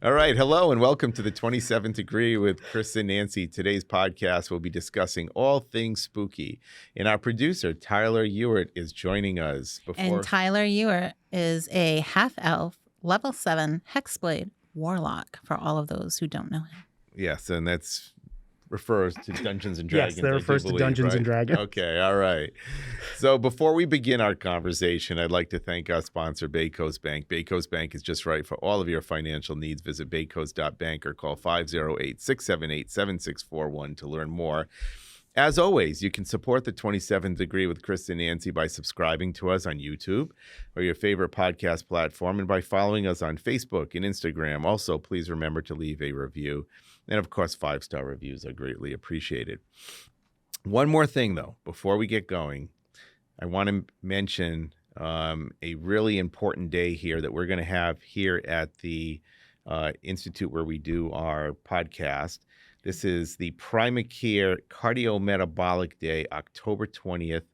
All right. Hello and welcome to the 27th Degree with Chris and Nancy. Today's podcast will be discussing all things spooky. And our producer, Tyler Ewart, is joining us. And Tyler Ewart is a half-elf, level 7 hexblade warlock for all of those who don't know him. Yes, and that's refers to Dungeons and Dragons. Yes, that refers to Dungeons and Dragons. Okay, all right. So before we begin our conversation, I'd like to thank our sponsor, Bay Coast Bank. Bay Coast Bank is just right for all of your financial needs. Visit baycoast.bank or call 508-678-7641 to learn more. As always, you can support the 27th Degree with Chris and Nancy by subscribing to us on YouTube or your favorite podcast platform and by following us on Facebook and Instagram. Also, please remember to leave a review. And of course, 5-star reviews are greatly appreciated. One more thing, though, before we get going, I want to mention a really important day here that we're going to have here at the Institute where we do our podcast. This is the Primacare Cardiometabolic Day, October 20th,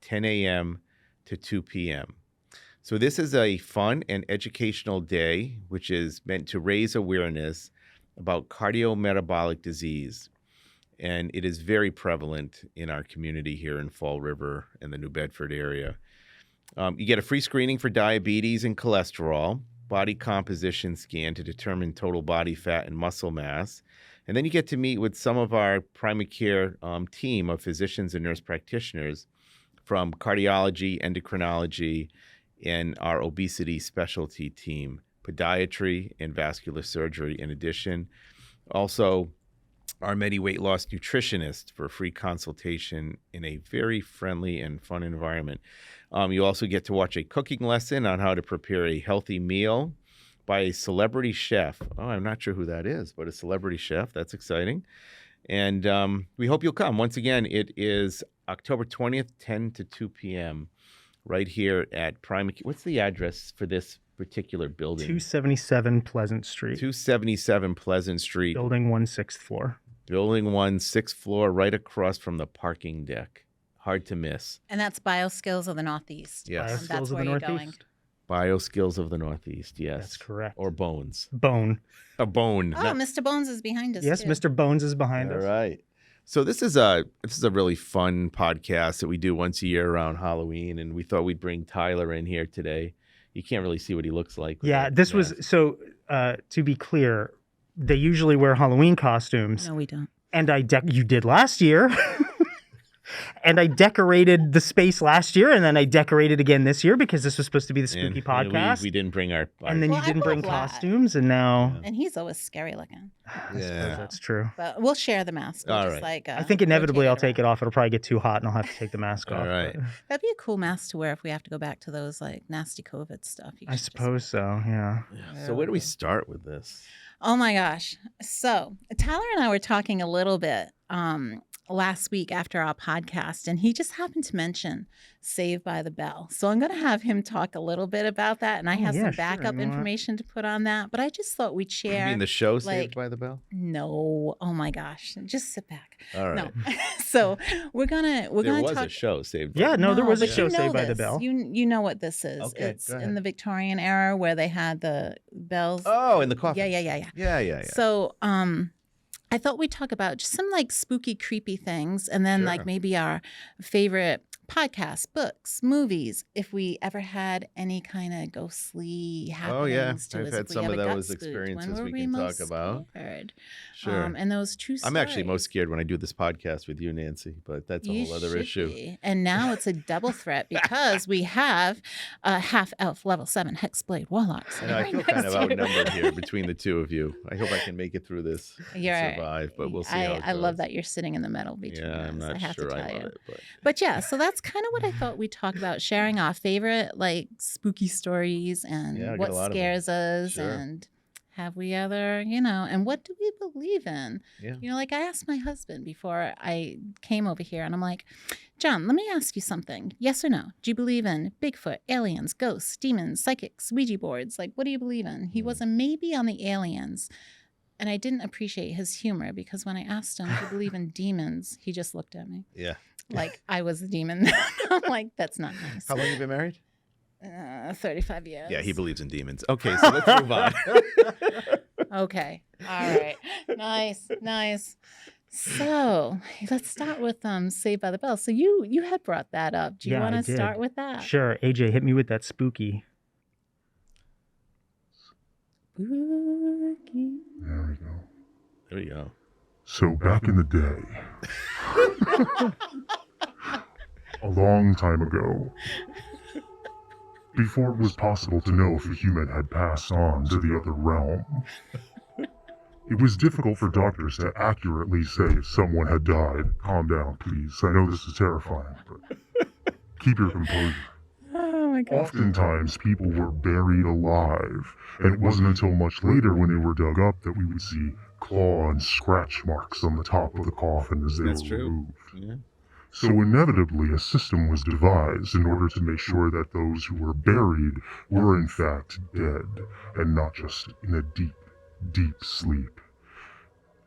10 a.m. to 2 p.m. So this is a fun and educational day, which is meant to raise awareness about cardiometabolic disease. And it is very prevalent in our community here in Fall River and the New Bedford area. You get a free screening for diabetes and cholesterol, body composition scan to determine total body fat and muscle mass. And then you get to meet with some of our Primacare team of physicians and nurse practitioners from cardiology, endocrinology, and our obesity specialty team, podiatry, and vascular surgery in addition. Also, our Medi Weight Loss nutritionist for a free consultation in a very friendly and fun environment. You also get to watch a cooking lesson on how to prepare a healthy meal by a celebrity chef. Oh, I'm not sure who that is, but a celebrity chef. That's exciting. And we hope you'll come. Once again, it is October 20th, 10 to 2 p.m. right here at Primacare. What's the address for this particular building? 277 Pleasant Street. 277 Pleasant Street. Building 1, 6th floor. Building 1, 6th floor, right across from the parking deck. Hard to miss. And that's BioSkills of the Northeast. Yes. And that's where you're going. BioSkills of the Northeast, yes. That's correct. Or Bones. Bone. A bone. Oh, Mr. Bones is behind us. Yes, too. Mr. Bones is behind us. All right. So this is a really fun podcast that we do once a year around Halloween, and we thought we'd bring Tyler in here today. You can't really see what he looks like. Yeah, this was, so to be clear, they usually wear Halloween costumes. No, we don't. And you did last year. And I decorated the space last year, and then I decorated again this year because this was supposed to be the spooky podcast. We didn't bring our and then you didn't bring costumes, and now... And he's always scary looking. Yeah, that's true. But we'll share the mask. All right. I think inevitably I'll take it off. It'll probably get too hot, and I'll have to take the mask off. All right. That'd be a cool mask to wear if we have to go back to those like nasty COVID stuff. I suppose so, yeah. So where do we start with this? Oh my gosh. So Tyler and I were talking a little bit last week after our podcast, and he just happened to mention Saved by the Bell. So I'm going to have him talk a little bit about that, and I have some backup information to put on that, but I just thought we'd share. You mean the show Saved by the Bell? No. Oh my gosh. Just sit back. All right. No. So we're going to There was talk. a show Saved by the Bell. Yeah, no, there was a show you know Saved by the this. Bell. You know what this is. Okay, It's go ahead. in the Victorian era where they had the bells. Oh, in the coffin. Yeah. So, I thought we'd talk about just some like spooky, creepy things, and then like maybe our favorite podcasts, books, movies, if we ever had any kind of ghostly happenings to us. I've had some of those experiences we can talk about. Scared? Sure. And those true stories. I'm actually most scared when I do this podcast with you, Nancy, but that's a whole other issue. Be. And now it's a double threat because we have a half-elf level 7 hexblade warlock. I feel kind of outnumbered here between the two of you. I hope I can make it through this and survive, but we'll see how it goes. I love that you're sitting in the middle between us. I'm not sure I love it. But yeah, so that's kind of what I thought we'd talk about, sharing our favorite like spooky stories and what scares us and have we ever, and what do we believe in? Yeah. Like I asked my husband before I came over here, and I'm like, John, let me ask you something. Yes or no? Do you believe in Bigfoot, aliens, ghosts, demons, psychics, Ouija boards? Like, what do you believe in? He was a maybe on the aliens. And I didn't appreciate his humor because when I asked him, do you believe in demons? He just looked at me. Yeah. Like I was a demon. I'm like, that's not nice. How long have you been married? 35 years. Yeah, he believes in demons. Okay, so let's move on. Okay. All right. Nice. So let's start with Saved by the Bell. So you had brought that up. Do you want to start with that? Sure. AJ, hit me with that spooky. Spooky. There we go. So back in the day, a long time ago, before it was possible to know if a human had passed on to the other realm, it was difficult for doctors to accurately say if someone had died. Calm down, please. I know this is terrifying, but keep your composure. Oh my God. Oftentimes, people were buried alive, and it wasn't until much later when they were dug up that we would see claw and scratch marks on the top of the coffin as they were removed. Yeah. So inevitably, a system was devised in order to make sure that those who were buried were in fact dead, and not just in a deep, deep sleep.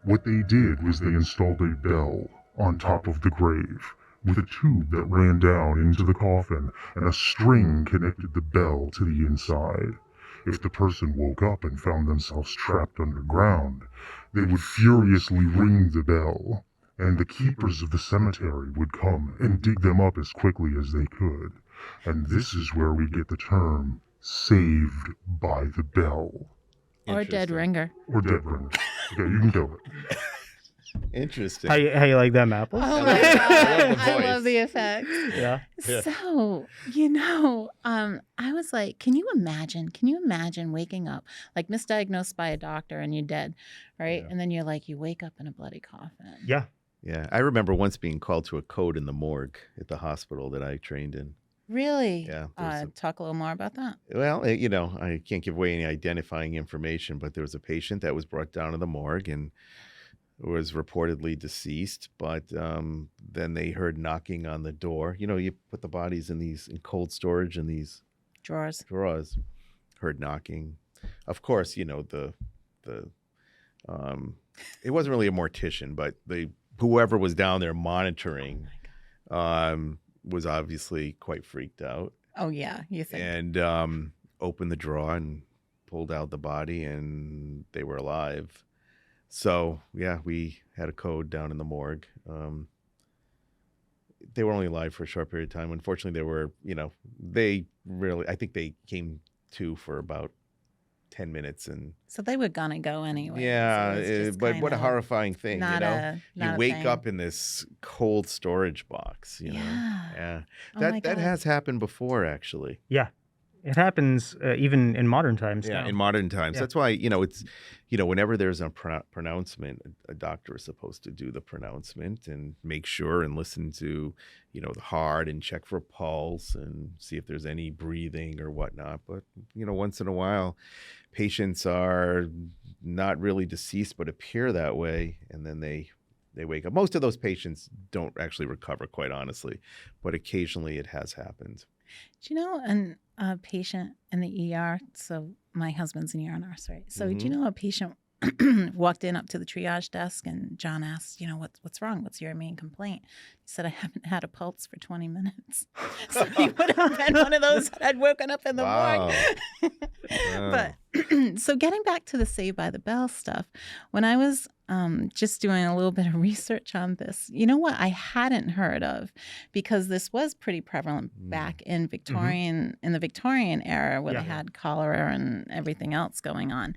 What they did was they installed a bell on top of the grave, with a tube that ran down into the coffin, and a string connected the bell to the inside. If the person woke up and found themselves trapped underground, they would furiously ring the bell, and the keepers of the cemetery would come and dig them up as quickly as they could. And this is where we get the term, saved by the bell. Or dead ringer. Or dead ringer. Okay, you can kill it. Interesting. How you like them apples? Oh my God. I voice. love the effects. Yeah. So, I was like, can you imagine waking up, like misdiagnosed by a doctor and you're dead, right? Yeah. And then you wake up in a bloody coffin. Yeah. Yeah, I remember once being called to a code in the morgue at the hospital that I trained in. Really? Yeah. Talk a little more about that. Well, I can't give away any identifying information, but there was a patient that was brought down to the morgue and was reportedly deceased, but then they heard knocking on the door. You put the bodies in cold storage in these Drawers. Heard knocking. Of course, it wasn't really a mortician, but whoever was down there monitoring was obviously quite freaked out. Oh yeah, you think? And opened the drawer and pulled out the body, and they were alive. So yeah, we had a code down in the morgue. They were only alive for a short period of time. Unfortunately, they were, I think they came to for about 10 minutes. And so they were gonna go anyway. Yeah, but what a horrifying thing, you wake thing. up in this cold storage box, Yeah. That has happened before, actually. Yeah. It happens even in modern times. Yeah, now. in modern times. Yeah. That's why, it's, whenever there's a pronouncement, a doctor is supposed to do the pronouncement and make sure and listen to, the heart and check for pulse and see if there's any breathing or whatnot. But, once in a while, patients are not really deceased but appear that way, and then they wake up. Most of those patients don't actually recover, quite honestly, but occasionally it has happened. Do you know a patient in the ER? So my husband's an ER nurse, right? So do you know a patient walked in up to the triage desk and John asked, what's wrong? What's your main complaint? He said, I haven't had a pulse for 20 minutes. So he would have been one of those that had woken up in the morgue. But so getting back to the Saved by the Bell stuff, when I was just doing a little bit of research on this, you know what I hadn't heard of, because this was pretty prevalent back in in the Victorian era, where they had cholera and everything else going on.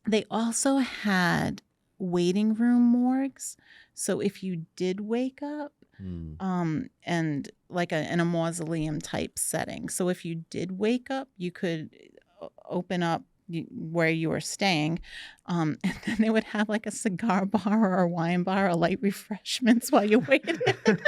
They also had waiting room morgues. So if you did wake up, and like in a mausoleum type setting. So if you did wake up, you could open up where you were staying, and then they would have like a cigar bar or a wine bar or light refreshments while you waited for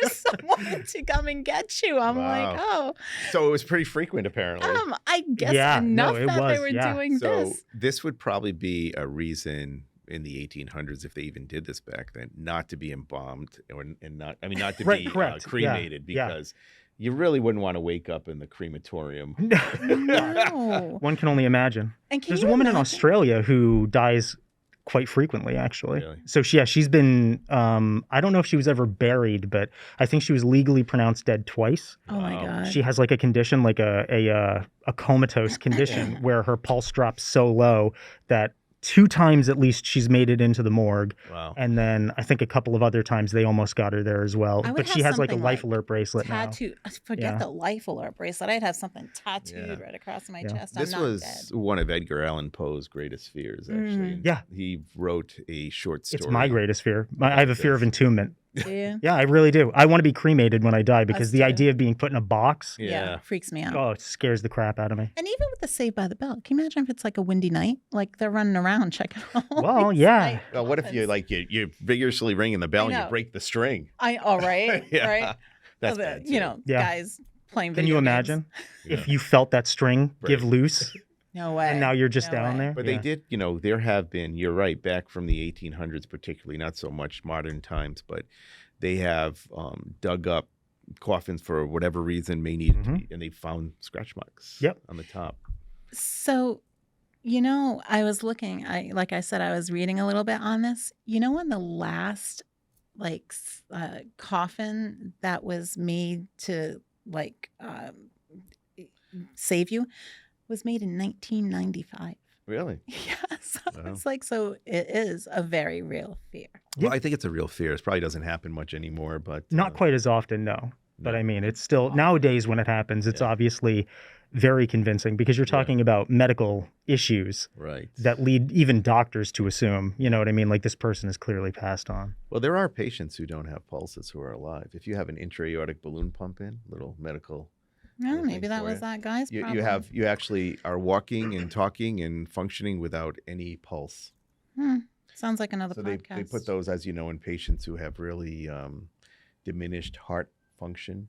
someone to come and get you. I'm like, oh. So it was pretty frequent, apparently. I guess enough that they were doing so this. This would probably be a reason in the 1800s, if they even did this back then, not to be embalmed and not to be cremated, because you really wouldn't want to wake up in the crematorium. No. One can only imagine. And There's a woman in Australia who dies quite frequently, actually. Really? So she's been, I don't know if she was ever buried, but I think she was legally pronounced dead twice. Oh my Wow. God. She has like a condition, like a comatose condition where her pulse drops so low that 2 times at least she's made it into the morgue. Wow. And then I think a couple of other times they almost got her there as well. I would But she have has like a something life like alert bracelet now. Tattoo. Forget Yeah. the life alert bracelet. I'd have something tattooed Yeah. right across my Yeah. chest. This I'm not was dead. one of Edgar Allan Poe's greatest fears, actually. Yeah. He wrote a short story. It's my greatest fear. I have a fear of entombment. Yeah. Yeah, I really do. I want to be cremated when I die because Us the too. idea of being put in a box, Yeah. Freaks me out. oh, it scares the crap out of me. And even with the Saved by the Bell, can you imagine if it's like a windy night? Like they're running around checking all Well, these yeah. night Well, what if you coffins. you're vigorously ringing the bell I and you know. break the string? Right? Yeah. Right? That's Oh, the- bad, you too. know, Yeah. guys playing Can video you games. imagine if Yeah. you felt that string give Right. loose No way. and now you're just No down way. there? But Yeah. they did, there have been, you're right, back from the 1800s, particularly, not so much modern times, but they have dug up coffins for whatever reason may need it to be, and they found scratch marks Yep. on the top. So, I was looking, like I said, I was reading a little bit on this. When the last coffin that was made to save you was made in 1995. Really? Yes. Wow. It's like, so it is a very real fear. Well, I think it's a real fear. It probably doesn't happen much anymore, but Not quite as often, no. But no. I mean, it's still nowadays when it happens, it's Yeah. obviously very convincing because you're talking about medical issues Right. that lead even doctors to assume, you know what I mean? Like this person is clearly passed on. Well, there are patients who don't have pulses who are alive. If you have an intra-aortic balloon pump in, little medical, No, Little maybe things that for was you. that guy's problem. you actually are walking and talking and functioning without any pulse. Sounds like another So podcast. they put those, as you know, in patients who have really diminished heart function,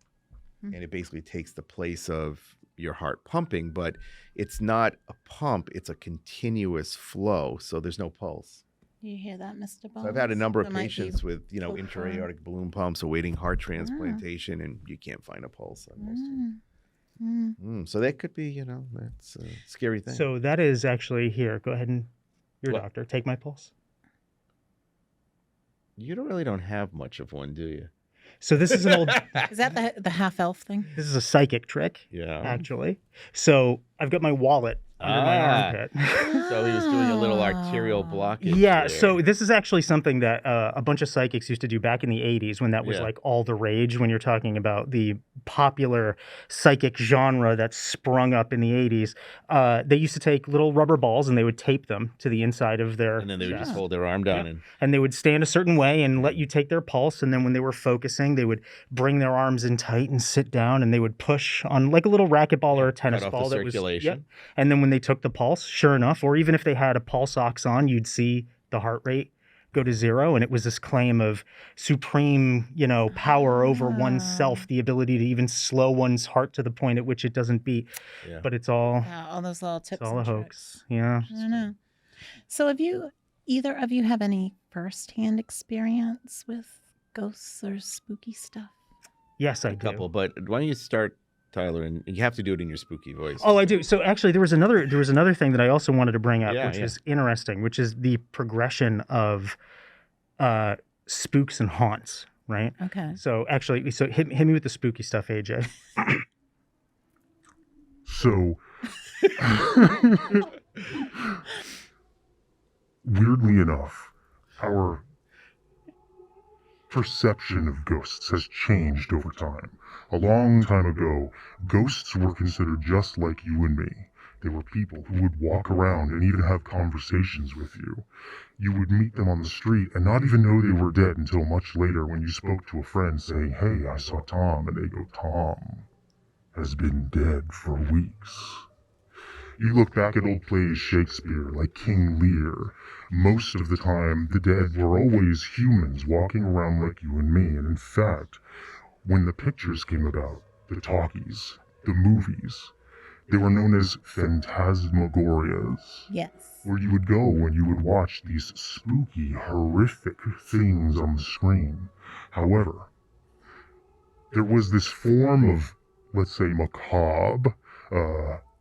and it basically takes the place of your heart pumping, but it's not a pump, it's a continuous flow, so there's no pulse. You hear that, Mr. Bones? So I've had a number of There might be patients with, folk intra-aortic balloon pumps awaiting heart transplantation, and you can't find a pulse on most of them. So that could be, that's a scary thing. So that is actually here. Go ahead and your What? doctor, take my pulse. You don't have much of one, do you? So this is an old Is that the half elf thing? this is a psychic trick, Yeah. actually. So I've got my wallet under my armpit. So he was doing a little arterial blockage. Yeah, there. so this is actually something that a bunch of psychics used to do back in the 80s when that was Yeah. like all the rage, when you're talking about the popular psychic genre that sprung up in the 80s. They used to take little rubber balls and they would tape them to the inside of their And then they would just chest. hold their arm down And they would stand a certain way and let you take their pulse. And then when they were focusing, they would bring their arms in tight and sit down and they would push on like a little racquetball or a tennis cut off ball the that was circulation. And then when they took the pulse, sure enough, or even if they had a pulse ox on, you'd see the heart rate go to zero. And it was this claim of supreme, power over oneself, the ability to even slow one's heart to the point at which it doesn't beat. Yeah. But it's all Yeah, all those little tips it's all a and hoax. tricks. Yeah. I don't know. So either of you have any firsthand experience with ghosts or spooky stuff? Yes, I A do. couple, but why don't you start, Tyler, and you have to do it in your spooky voice. Oh, I do. So actually, there was another thing that I also wanted to bring up, Yeah, which yeah. is interesting, which is the progression of spooks and haunts, right? Okay. So actually, hit me with the spooky stuff, AJ. So, weirdly enough, our perception of ghosts has changed over time. A long time ago, ghosts were considered just like you and me. They were people who would walk around and even have conversations with you. You would meet them on the street and not even know they were dead until much later when you spoke to a friend saying, "Hey, I saw Tom," and they go, "Tom has been dead for weeks." You look back at old plays Shakespeare, like King Lear. Most of the time, the dead were always humans walking around like you and me, and in fact, when the pictures came about, the talkies, the movies, they were known as phantasmagorias, Yes. where you would go and you would watch these spooky, horrific things on the screen. However, there was this form of, let's say, macabre,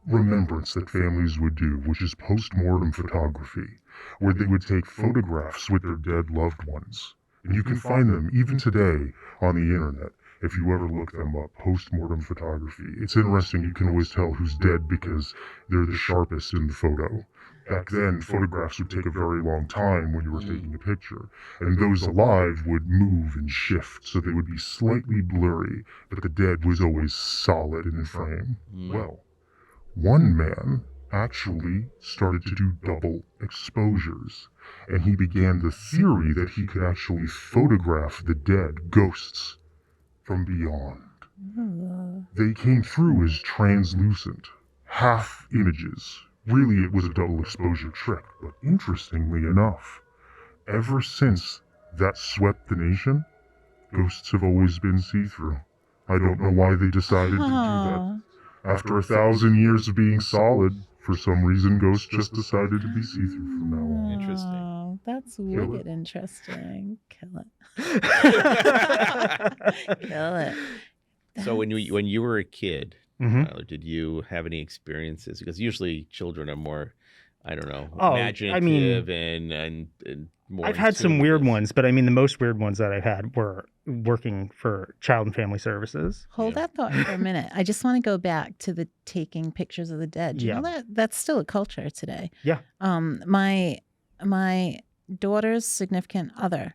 remembrance that families would do, which is post-mortem photography, where they would take photographs with their dead loved ones. And you can find them even today on the internet if you ever look them up, post-mortem photography. It's interesting, you can always tell who's dead because they're the sharpest in the photo. Back then, photographs would take a very long time when you were taking a picture, and those alive would move and shift, so they would be slightly blurry, but the dead was always solid in the frame. Well, one man actually started to do double exposures, and he began the theory that he could actually photograph the dead ghosts from beyond. They came through as translucent, half images. Really, it was a double exposure trick, but interestingly enough, ever since that swept the nation, ghosts have always been see-through. I don't know why they decided to do that. After 1,000 years of being solid, for some reason, ghosts just decided to be see-through from now on. Interesting. That's wicked interesting. Kill it. Kill it. So when you were a kid, Mhm. Tyler, did you have any experiences? Because usually children are more, I don't know, Oh, imaginative and more. I've had some weird ones, but I mean, the most weird ones that I've had were working for Child and Family Services. Hold that thought for a minute. I just want to go back to the taking pictures of the dead. Do you know that that's still a culture today? Yeah. My daughter's significant other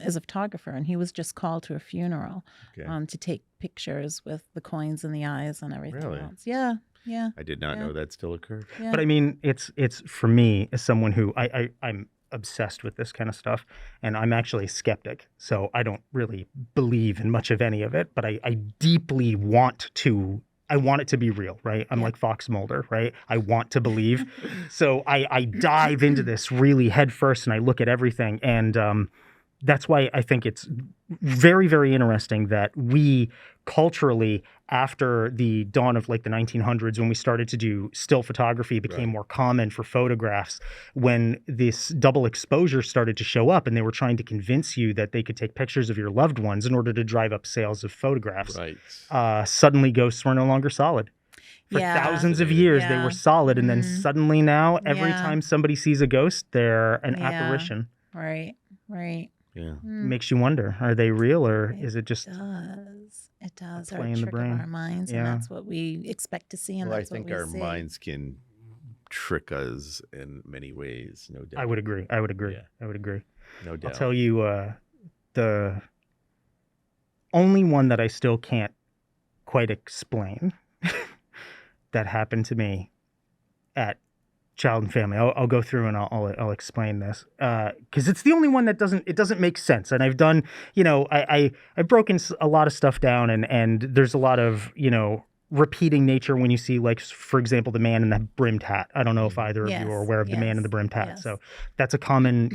is a photographer, and he was just called to a funeral to take pictures with the coins in the eyes and everything else. Yeah. Yeah. I did not know that still occurred. Yeah. But I mean, it's for me as someone who I'm obsessed with this kind of stuff, and I'm actually a skeptic, so I don't really believe in much of any of it, but I deeply want it to be real, right? I'm like Fox Mulder, right? I want to believe. So I dive into this really head first, and I look at everything, and that's why I think it's very, very interesting that we culturally, after the dawn of like the 1900s, when we started to do still photography, it became more common for photographs. When this double exposure started to show up and they were trying to convince you that they could take pictures of your loved ones in order to drive up sales of photographs, suddenly ghosts were no longer solid. For thousands of years, they were solid. And then suddenly now, every time somebody sees a ghost, they're an apparition. Right. Yeah. Makes you wonder, are they real or is it just It does. play Or a in the trick of brain? our minds, and that's what we expect to see, and Well, I that's what think we our see. minds can trick us in many ways, no doubt. I would agree. Yeah. No doubt. I'll tell you the only one that I still can't quite explain that happened to me at Child and Family. I'll go through and I'll explain this because it's the only one that doesn't make sense. And I've done, I've broken a lot of stuff down, and there's a lot of repeating nature when you see, like, for example, the man in the brimmed hat. I don't know if either of you are aware of the man in the brimmed hat. So that's a common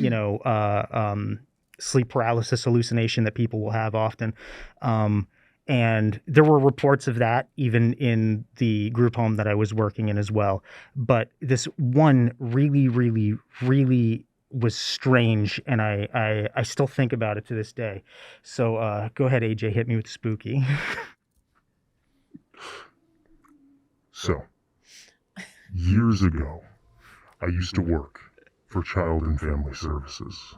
sleep paralysis hallucination that people will have often. And there were reports of that even in the group home that I was working in as well. But this one really, really, really was strange, and I still think about it to this day. So go ahead, AJ, hit me with spooky. So, years ago, I used to work for Child and Family Services.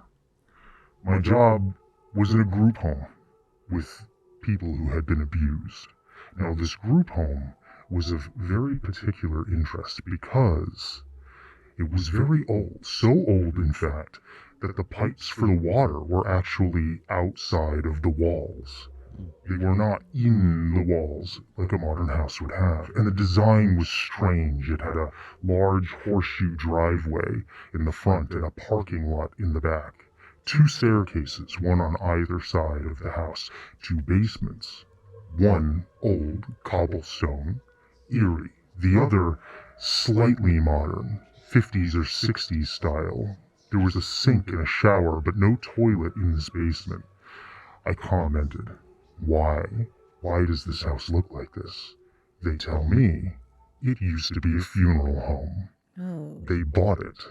My job was in a group home with people who had been abused. Now, this group home was of very particular interest because it was very old. So old, in fact, that the pipes for the water were actually outside of the walls. They were not in the walls like a modern house would have. And the design was strange. It had a large horseshoe driveway in the front and a parking lot in the back. 2 staircases, one on either side of the house, 2 basements. One old cobblestone, eerie. The other slightly modern, 50s or 60s style. There was a sink and a shower, but no toilet in this basement. I commented, why? Why does this house look like this? They tell me it used to be a funeral home. Oh. They bought it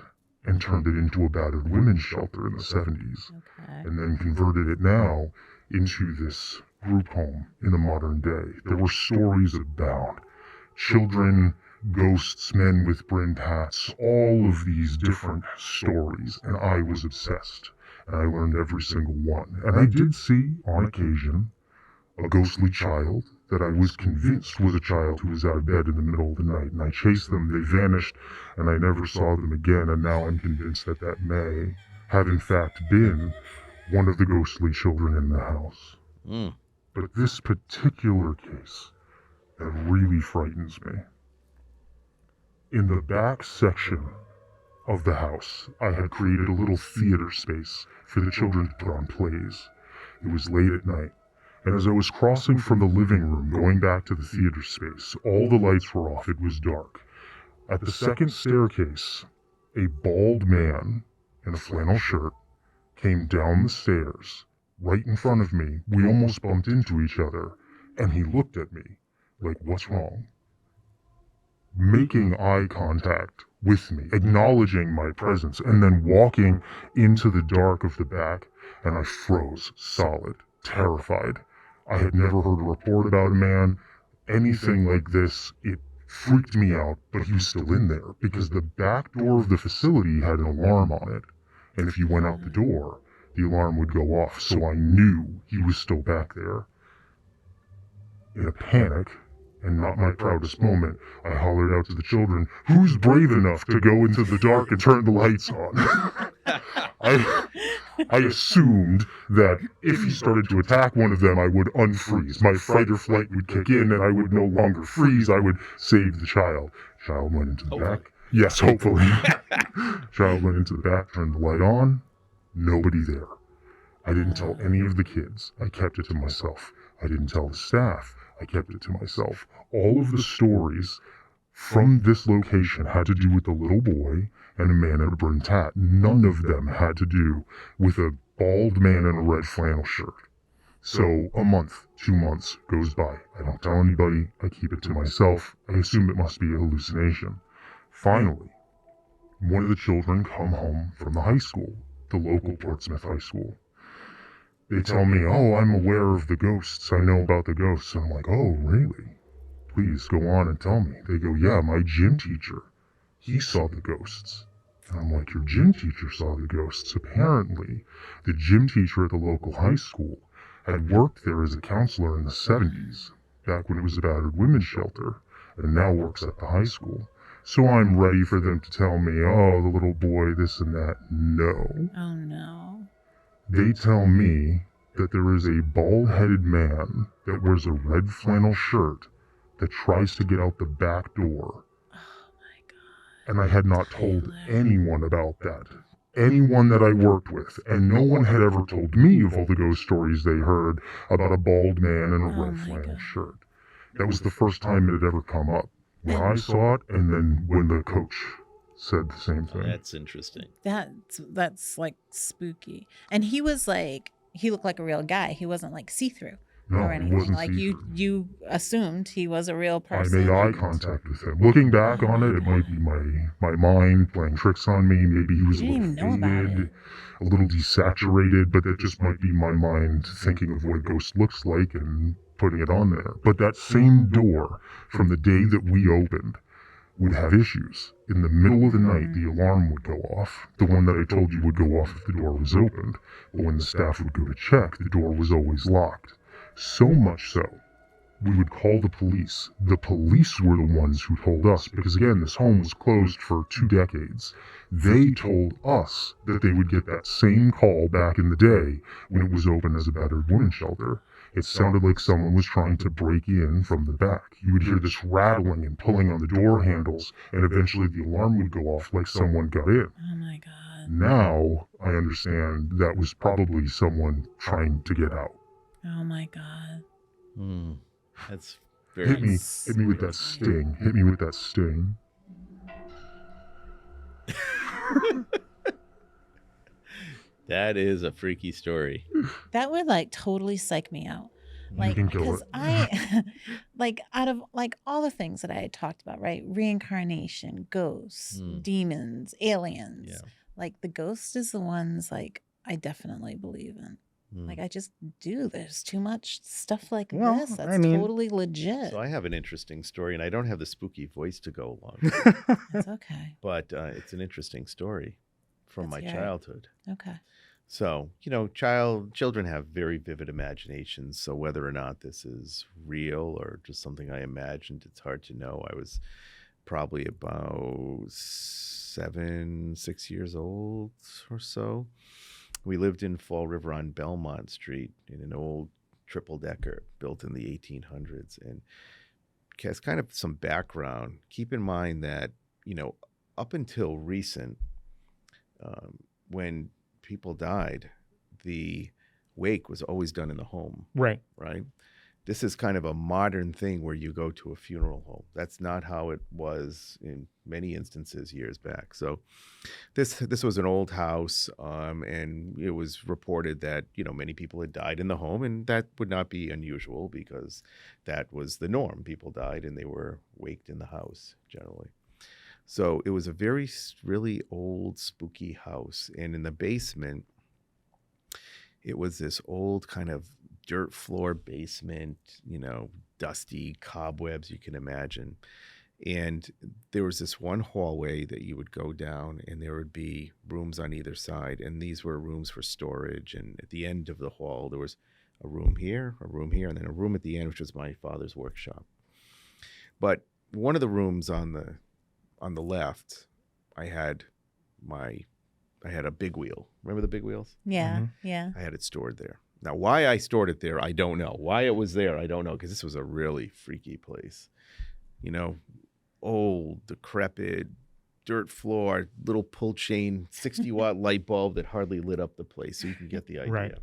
and turned it into a battered women's shelter in the 70s, and then converted it now into this group home in the modern day. There were stories about children ghosts, men with brimmed hats, all of these different stories, and I was obsessed. And I learned every single one. And I did see, on occasion, a ghostly child that I was convinced was a child who was out of bed in the middle of the night. And I chased them, they vanished, and I never saw them again. And now I'm convinced that that may have in fact been one of the ghostly children in the house. Mm. But this particular case, that really frightens me. In the back section of the house, I had created a little theater space for the children to put on plays. It was late at night, and as I was crossing from the living room going back to the theater space, all the lights were off. It was dark. At the second staircase, a bald man in a flannel shirt came down the stairs right in front of me. We almost bumped into each other, and he looked at me like, what's wrong? Making eye contact with me, acknowledging my presence, and then walking into the dark of the back, and I froze solid, terrified. I had never heard a report about a man, anything like this. It freaked me out, but he was still in there, because the back door of the facility had an alarm on it, and if you went out the door, the alarm would go off, so I knew he was still back there. In a panic, and not my proudest moment, I hollered out to the children, "Who's brave enough to go into the dark and turn the lights on?" I assumed that if he started to attack one of them, I would unfreeze. My fight or flight would kick in, and I would no longer freeze. I would save the child. Child went into the back. Yes, hopefully. Child went into the back, turned the light on. Nobody there. I didn't tell any of the kids. I kept it to myself. I didn't tell the staff. I kept it to myself. All of the stories from this location had to do with a little boy and a man in a brimmed hat. None of them had to do with a bald man in a red flannel shirt. So a month, 2 months goes by. I don't tell anybody. I keep it to myself. I assume it must be a hallucination. Finally, one of the children come home from the high school, the local Portsmouth high school. They tell me, "Oh, I'm aware of the ghosts. I know about the ghosts." And I'm like, "Oh, really? Please go on and tell me." They go, "Yeah, my gym teacher, he saw the ghosts." And I'm like, "Your gym teacher saw the ghosts?" Apparently, the gym teacher at the local high school had worked there as a counselor in the 70s, back when it was a battered women's shelter, and now works at the high school. So I'm ready for them to tell me, "Oh, the little boy, this and that." No. Oh, no. They tell me that there is a bald-headed man that wears a red flannel shirt that tries to get out the back door. Oh, my God. And I had not told anyone about that. Anyone that I worked with. And no one had ever told me of all the ghost stories they heard about a bald man in a red flannel shirt. That was the first time it had ever come up. When I saw it, and then when the coach said the same thing. That's interesting. That's like spooky. And he was like, he looked like a real guy. He wasn't like see-through or anything. He wasn't like see-through. you assumed he was a real person. I made eye contact with him. Looking back on it, it might be my mind playing tricks on me. Maybe he was a little faded, a little desaturated, but that just might be my mind thinking of what a ghost looks like and putting it on there. But that same door, from the day that we opened, would have issues. In the middle of the night, the alarm would go off. The one that I told you would go off if the door was opened. But when the staff would go to check, the door was always locked. So much so, we would call the police. The police were the ones who told us, because again, this home was closed for 2 decades. They told us that they would get that same call back in the day when it was open as a battered women's shelter. It sounded like someone was trying to break in from the back. You would hear this rattling and pulling on the door handles, and eventually the alarm would go off like someone got in. Oh my God. Now, I understand that was probably someone trying to get out. Oh my God. That's very... Hit me with that sting. Hit me with that sting. That is a freaky story. That would like totally psych me out. Like, can kill because it. I, like, out of like all the things that I had talked about, right? Reincarnation, ghosts, demons, aliens. Yeah. Like, the ghost is the ones like I definitely believe in. Like, I just do. There's too much stuff like Well, this. That's I mean- totally legit. So I have an interesting story, and I don't have the spooky voice to go along with it, That's okay. but it's an interesting story from Let's my hear it. childhood. Okay. So, children have very vivid imaginations. So whether or not this is real or just something I imagined, it's hard to know. I was probably about 6 years old or so. We lived in Fall River on Belmont Street in an old triple-decker built in the 1800s. And as kind of some background, keep in mind that, up until recent, when people died, the wake was always done in the home, Right. right? This is kind of a modern thing where you go to a funeral home. That's not how it was in many instances years back. So this was an old house, and it was reported that, many people had died in the home, and that would not be unusual because that was the norm. People died and they were waked in the house generally. So it was a really old, spooky house. And in the basement, it was this old kind of dirt floor basement, dusty cobwebs you can imagine. And there was this one hallway that you would go down, and there would be rooms on either side. And these were rooms for storage. And at the end of the hall, there was a room here, and then a room at the end, which was my father's workshop. But one of the rooms on the left, I had a big wheel. Remember the big wheels? Yeah. Yeah. I had it stored there. Now, why I stored it there, I don't know. Why it was there, I don't know, because this was a really freaky place. Old, decrepit, dirt floor, little pull chain, 60-watt light bulb that hardly lit up the place, so you can get the idea. Right.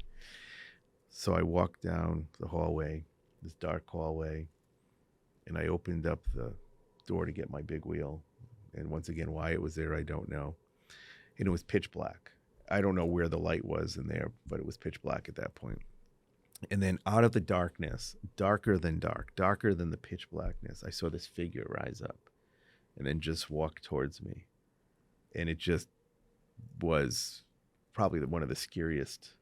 So I walked down the hallway, this dark hallway, and I opened up the door to get my big wheel. And once again, why it was there, I don't know. And it was pitch black. I don't know where the light was in there, but it was pitch black at that point. And then out of the darkness, darker than dark, darker than the pitch blackness, I saw this figure rise up and then just walk towards me. And it just was probably one of the scariest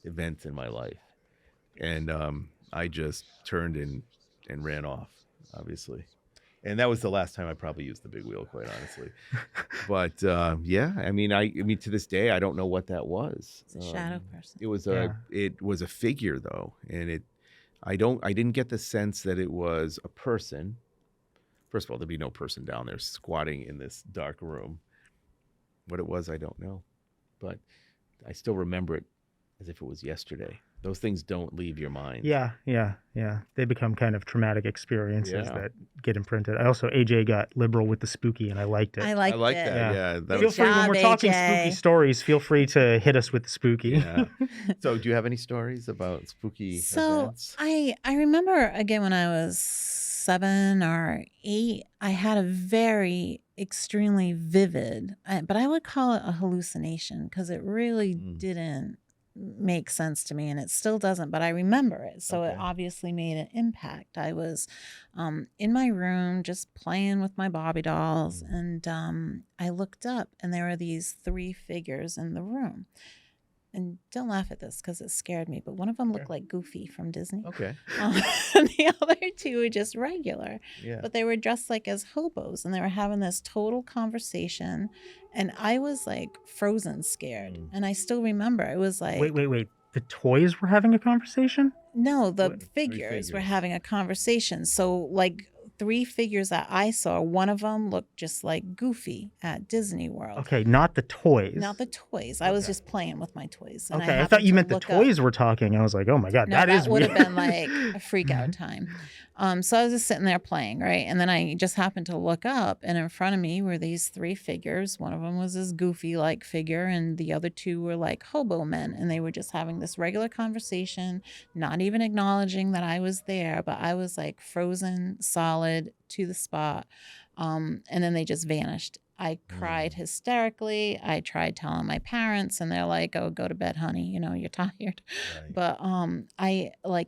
events in my life. And I just turned and ran off, obviously. And that was the last time I probably used the big wheel, quite honestly. But yeah, I mean, to this day, I don't know what that was. It's a shadow person. It was a figure though, and I didn't get the sense that it was a person. First of all, there'd be no person down there squatting in this dark room. What it was, I don't know, but I still remember it as if it was yesterday. Those things don't leave your mind. Yeah. They become kind of traumatic experiences that get imprinted. AJ got liberal with the spooky, and I liked it. I like that. Yeah. Feel free, when we're talking spooky stories, feel free to hit us with the spooky. Yeah. So do you have any stories about spooky events? I remember, again, when I was 7 or 8, I had a very extremely vivid, but I would call it a hallucination because it really didn't make sense to me, and it still doesn't, but I remember it, so it obviously made an impact. I was in my room just playing with my Barbie dolls, and I looked up, and there were these 3 figures in the room. And don't laugh at this because it scared me, but one of them looked like Goofy from Disney. Okay. And the other 2 were just regular. Yeah. But they were dressed like as hobos, and they were having this total conversation. And I was like frozen scared. And I still remember it was like... Wait. The toys were having a conversation? No, the figures were having a conversation. So like 3 figures that I saw, one of them looked just like Goofy at Disney World. Okay, not the toys. Not the toys. I was just playing with my toys. And I thought you meant the toys were talking. I was like, oh my God, that is would weird. have been like a freak out time. So I was just sitting there playing, right? And then I just happened to look up, and in front of me were these 3 figures. One of them was this Goofy-like figure, and the other 2 were like hobo men. And they were just having this regular conversation, not even acknowledging that I was there, but I was like frozen, solid, to the spot. And then they just vanished. I cried hysterically. I tried telling my parents, and they're like, "Oh, go to bed, honey. You're tired." Right. But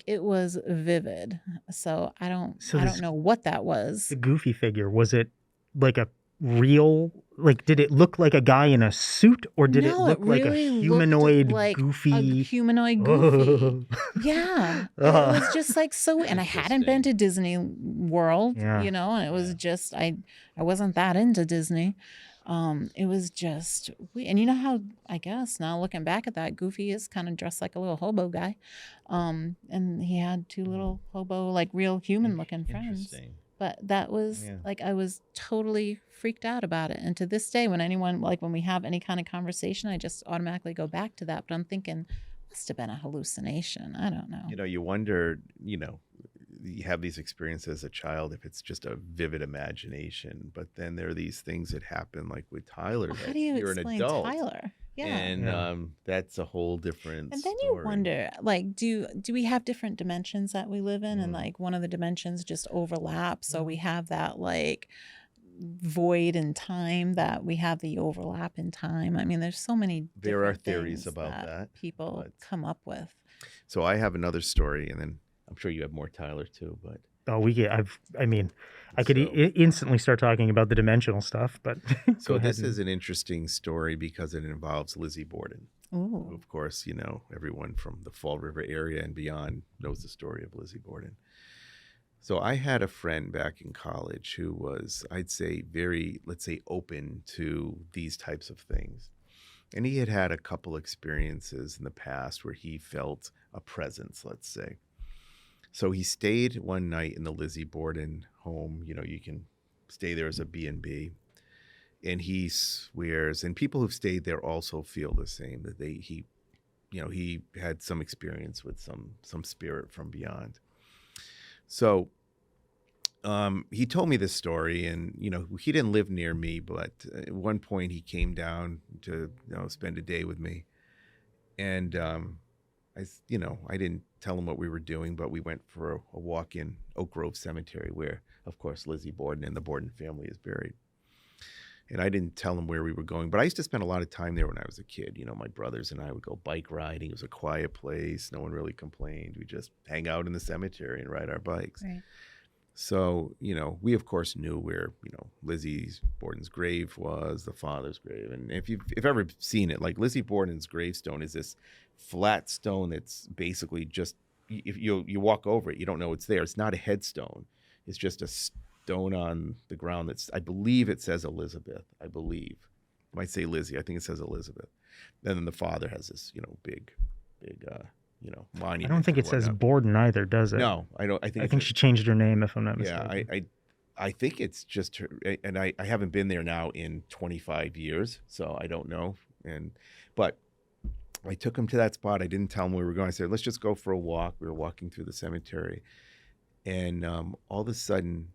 it was vivid. So I don't know what that was. The Goofy figure, was it like a real? Like, did it look like a guy in a suit, or did it look like a humanoid, like goofy? A humanoid goofy. Yeah. It was just like so, and I hadn't been to Disney World, Yeah. and it was just, I wasn't that into Disney. It was just, and you know how, I guess now looking back at that, Goofy is kind of dressed like a little hobo guy. And he had two little hobo, like real human looking friends. But that was like, I was totally freaked out about it. And to this day, when when we have any kind of conversation, I just automatically go back to that. But I'm thinking, must have been a hallucination. I don't know. You wonder, you have these experiences as a child if it's just a vivid imagination. But then there are these things that happen, like with Tyler. Well, how do you explain Tyler? Yeah. And that's a whole different And then story. you wonder, like, do we have different dimensions that we live in? And like one of the dimensions just overlaps. So we have that like void in time, that we have the overlap in time. I mean, there's so many There are different theories things about that. People come up with. So I have another story, and then I'm sure you have more, Tyler, too. But I could instantly start talking about the dimensional stuff, but so this is an interesting story because it involves Lizzie Borden. Ooh. Of course, everyone from the Fall River area and beyond knows the story of Lizzie Borden. So I had a friend back in college who was, I'd say, very, let's say, open to these types of things. And he had a couple experiences in the past where he felt a presence, let's say. So he stayed one night in the Lizzie Borden home. You can stay there as a B&B. And he swears, and people who've stayed there also feel the same, that he had some experience with some spirit from beyond. So he told me this story, and he didn't live near me, but at one point he came down to spend a day with me, and I didn't tell him what we were doing, but we went for a walk in Oak Grove Cemetery, where, of course, Lizzie Borden and the Borden family is buried. And I didn't tell him where we were going, but I used to spend a lot of time there when I was a kid. My brothers and I would go bike riding. It was a quiet place. No one really complained. We just hang out in the cemetery and ride our bikes. Right. So, we of course knew where, Lizzie Borden's grave was, the father's grave. And if you've ever seen it, like Lizzie Borden's gravestone is this flat stone that's basically just, if you walk over it, you don't know it's there. It's not a headstone. It's just a stone on the ground I believe it says Elizabeth. I might say Lizzie. I think it says Elizabeth. And then the father has this, big monument. I don't think it says Borden either, does it? No, I don't. I think she changed her name, if I'm not mistaken. Yeah, I think it's just her, and I haven't been there now in 25 years, so I don't know. But I took him to that spot. I didn't tell him where we were going. I said, let's just go for a walk. We were walking through the cemetery, and all of a sudden,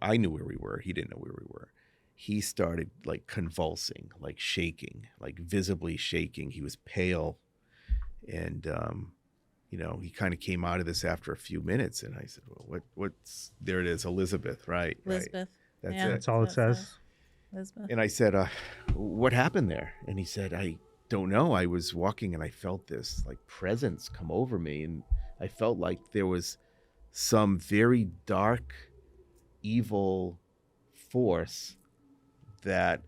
I knew where we were. He didn't know where we were. He started like convulsing, like shaking, like visibly shaking. He was pale. And, he kind of came out of this after a few minutes. And I said, well, what's, there it is, Elizabeth, right? Elizabeth. Right. That's it. That's all it says. Elizabeth. And I said, what happened there? And he said, I don't know. I was walking and I felt this like presence come over me. And I felt like there was some very dark, evil force that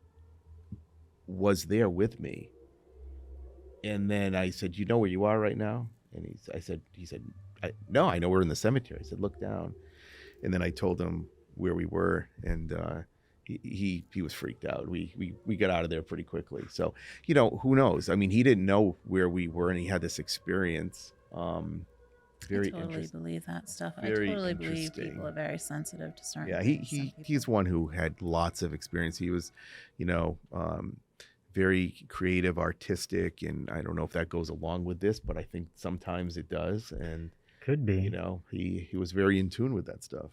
was there with me. And then I said, you know where you are right now? And he said, no, I know we're in the cemetery. I said, look down. And then I told him where we were, and he was freaked out. We got out of there pretty quickly. So, who knows? I mean, he didn't know where we were, and he had this experience. Very I totally interesting. believe that stuff. Very I totally believe interesting. people are very sensitive to certain Yeah, things. he's one who had lots of experience. He was, very creative, artistic, and I don't know if that goes along with this, but I think sometimes it does. And could be. He was very in tune with that stuff.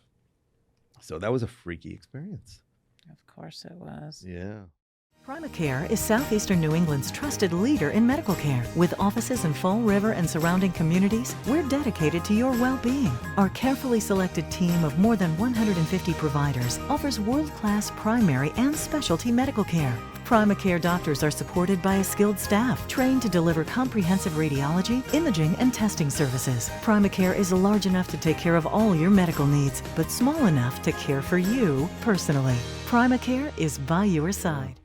So that was a freaky experience. Of course it was. Yeah. Primacare is Southeastern New England's trusted leader in medical care. With offices in Fall River and surrounding communities, we're dedicated to your well-being. Our carefully selected team of more than 150 providers offers world-class primary and specialty medical care. Primacare doctors are supported by a skilled staff trained to deliver comprehensive radiology, imaging, and testing services. Primacare is large enough to take care of all your medical needs, but small enough to care for you personally. Primacare is by your side.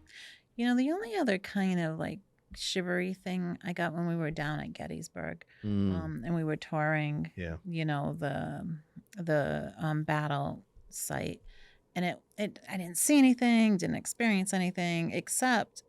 You know, the only other kind of like shivery thing I got when we were down at Gettysburg, and we were touring, you know, the battle site, and it I didn't see anything, didn't experience anything, except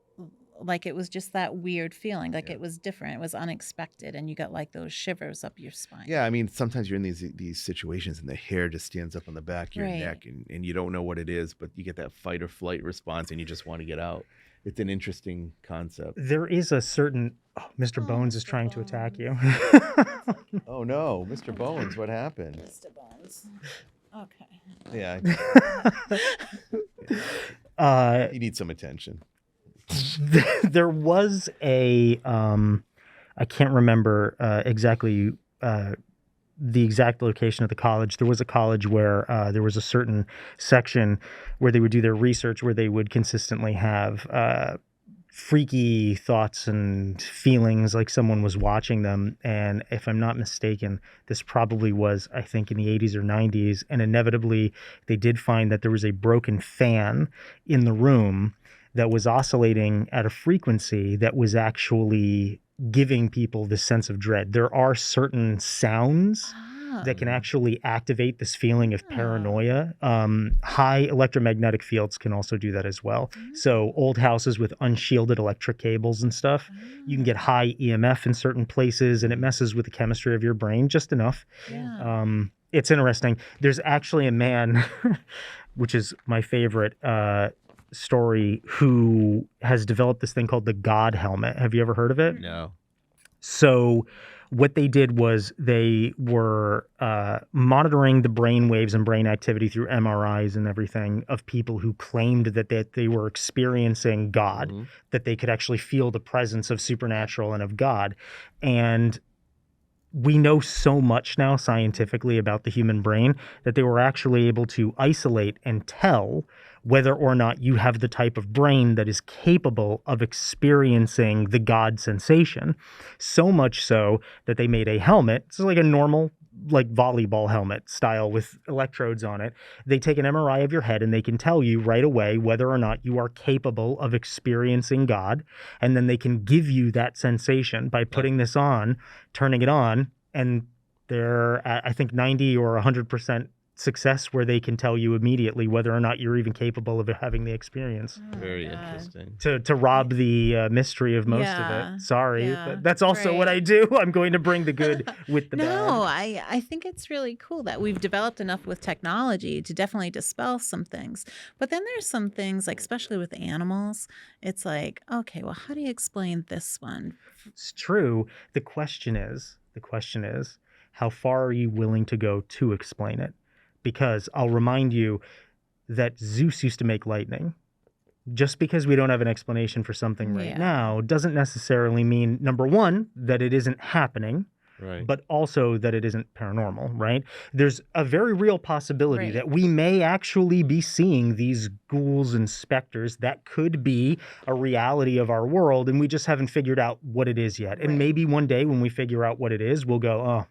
like it was just that weird feeling, like it was different, it was unexpected, and you got like those shivers up your spine. Yeah, I mean, sometimes you're in these situations and the hair just stands up on the back of your neck, and you don't know what it is, but you get that fight or flight response, and you just want to get out. It's an interesting concept. There is a certain... Oh, Mr. Bones is trying to attack you. Oh, no. Mr. Bones, what happened? Mr. Bones. Okay. Yeah. You need some attention. There was a... I can't remember exactly... the exact location of the college. There was a college where there was a certain section where they would do their research, where they would consistently have freaky thoughts and feelings like someone was watching them. And if I'm not mistaken, this probably was, I think, in the 80s or 90s. And inevitably, they did find that there was a broken fan in the room that was oscillating at a frequency that was actually giving people this sense of dread. There are certain sounds that can actually activate this feeling of paranoia. High electromagnetic fields can also do that as well. So old houses with unshielded electric cables and stuff, you can get high EMF in certain places, and it messes with the chemistry of your brain just enough. It's interesting. There's actually a man, which is my favorite story, who has developed this thing called the God helmet. Have you ever heard of it? No. So what they did was they were monitoring the brain waves and brain activity through MRIs and everything of people who claimed that they were experiencing God, that they could actually feel the presence of supernatural and of God. And we know so much now scientifically about the human brain that they were actually able to isolate and tell whether or not you have the type of brain that is capable of experiencing the God sensation. So much so that they made a helmet. It's like a normal, like volleyball helmet style with electrodes on it. They take an MRI of your head and they can tell you right away whether or not you are capable of experiencing God. And then they can give you that sensation by putting this on, turning it on, and they're at, I think, 90 or 100% success where they can tell you immediately whether or not you're even capable of having the experience. Very interesting. To rob the mystery of most of it. Sorry, but that's also what I do. I'm going to bring the good with the bad. No, I think it's really cool that we've developed enough with technology to definitely dispel some things. But then there's some things, like especially with animals, it's like, okay, well, how do you explain this one? It's true. The question is, how far are you willing to go to explain it? Because I'll remind you that Zeus used to make lightning. Just because we don't have an explanation for something right now doesn't necessarily mean, number one, that it isn't happening, but also that it isn't paranormal, right? There's a very real possibility that we may actually be seeing these ghouls and specters that could be a reality of our world, and we just haven't figured out what it is yet. And maybe one day when we figure out what it is, we'll go, oh,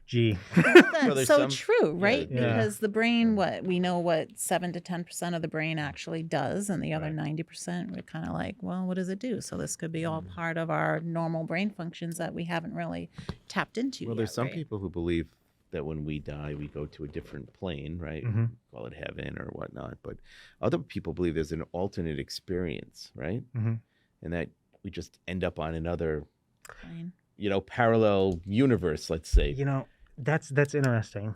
gee. That's so true, right? Because the brain, we know what 7 to 10% of the brain actually does, and the other 90% we're kind of like, well, what does it do? So this could be all part of our normal brain functions that we haven't really tapped into Well, yet, there's some people who believe that when we die, we go to a different plane, right? Call it heaven or whatnot. But other people believe there's an alternate experience, right? And that we just end up on another plane. Parallel universe, let's say. That's interesting.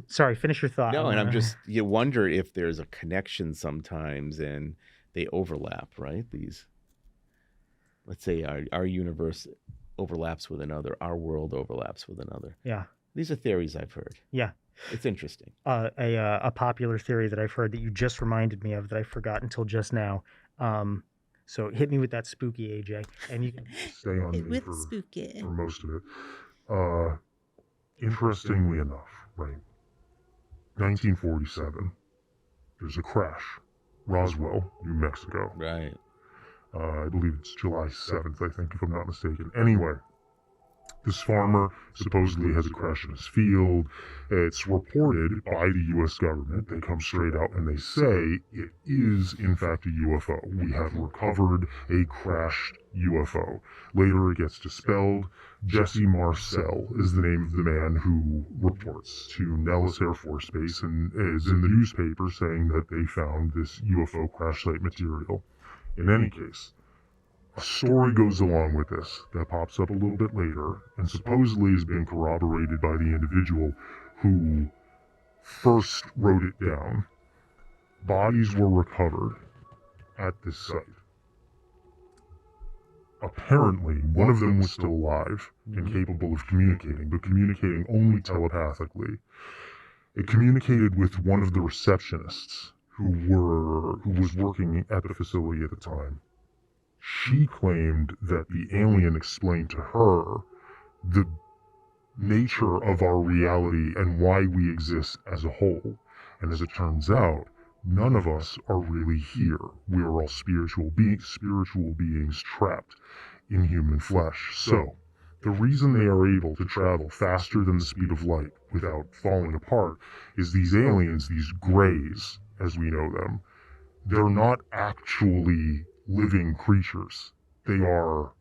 Sorry, finish your thought. No, and you wonder if there's a connection sometimes and they overlap, right? Let's say our universe overlaps with another, our world overlaps with another. Yeah. These are theories I've heard. Yeah. It's interesting. A popular theory that I've heard that you just reminded me of that I forgot until just now. So hit me with that spooky, AJ, and you can stay on me for most of it. Interestingly enough, right, 1947, there's a crash, Roswell, New Mexico. Right. I believe it's July 7th, I think, if I'm not mistaken. Anyway, this farmer supposedly has a crash in his field. It's reported by the U.S. government. They come straight out and they say it is, in fact, a UFO. We have recovered a crashed UFO. Later, it gets dispelled. Jesse Marcel is the name of the man who reports to Nellis Air Force Base and is in the newspaper saying that they found this UFO crash site material. In any case, a story goes along with this that pops up a little bit later and supposedly has been corroborated by the individual who first wrote it down. Bodies were recovered at this site. Apparently, one of them was still alive and capable of communicating, but communicating only telepathically. It communicated with one of the receptionists who was working at the facility at the time. She claimed that the alien explained to her the nature of our reality and why we exist as a whole. And as it turns out, none of us are really here. We are all spiritual beings trapped in human flesh. So, the reason they are able to travel faster than the speed of light without falling apart is these aliens, these greys, as we know them, they're not actually living creatures. They are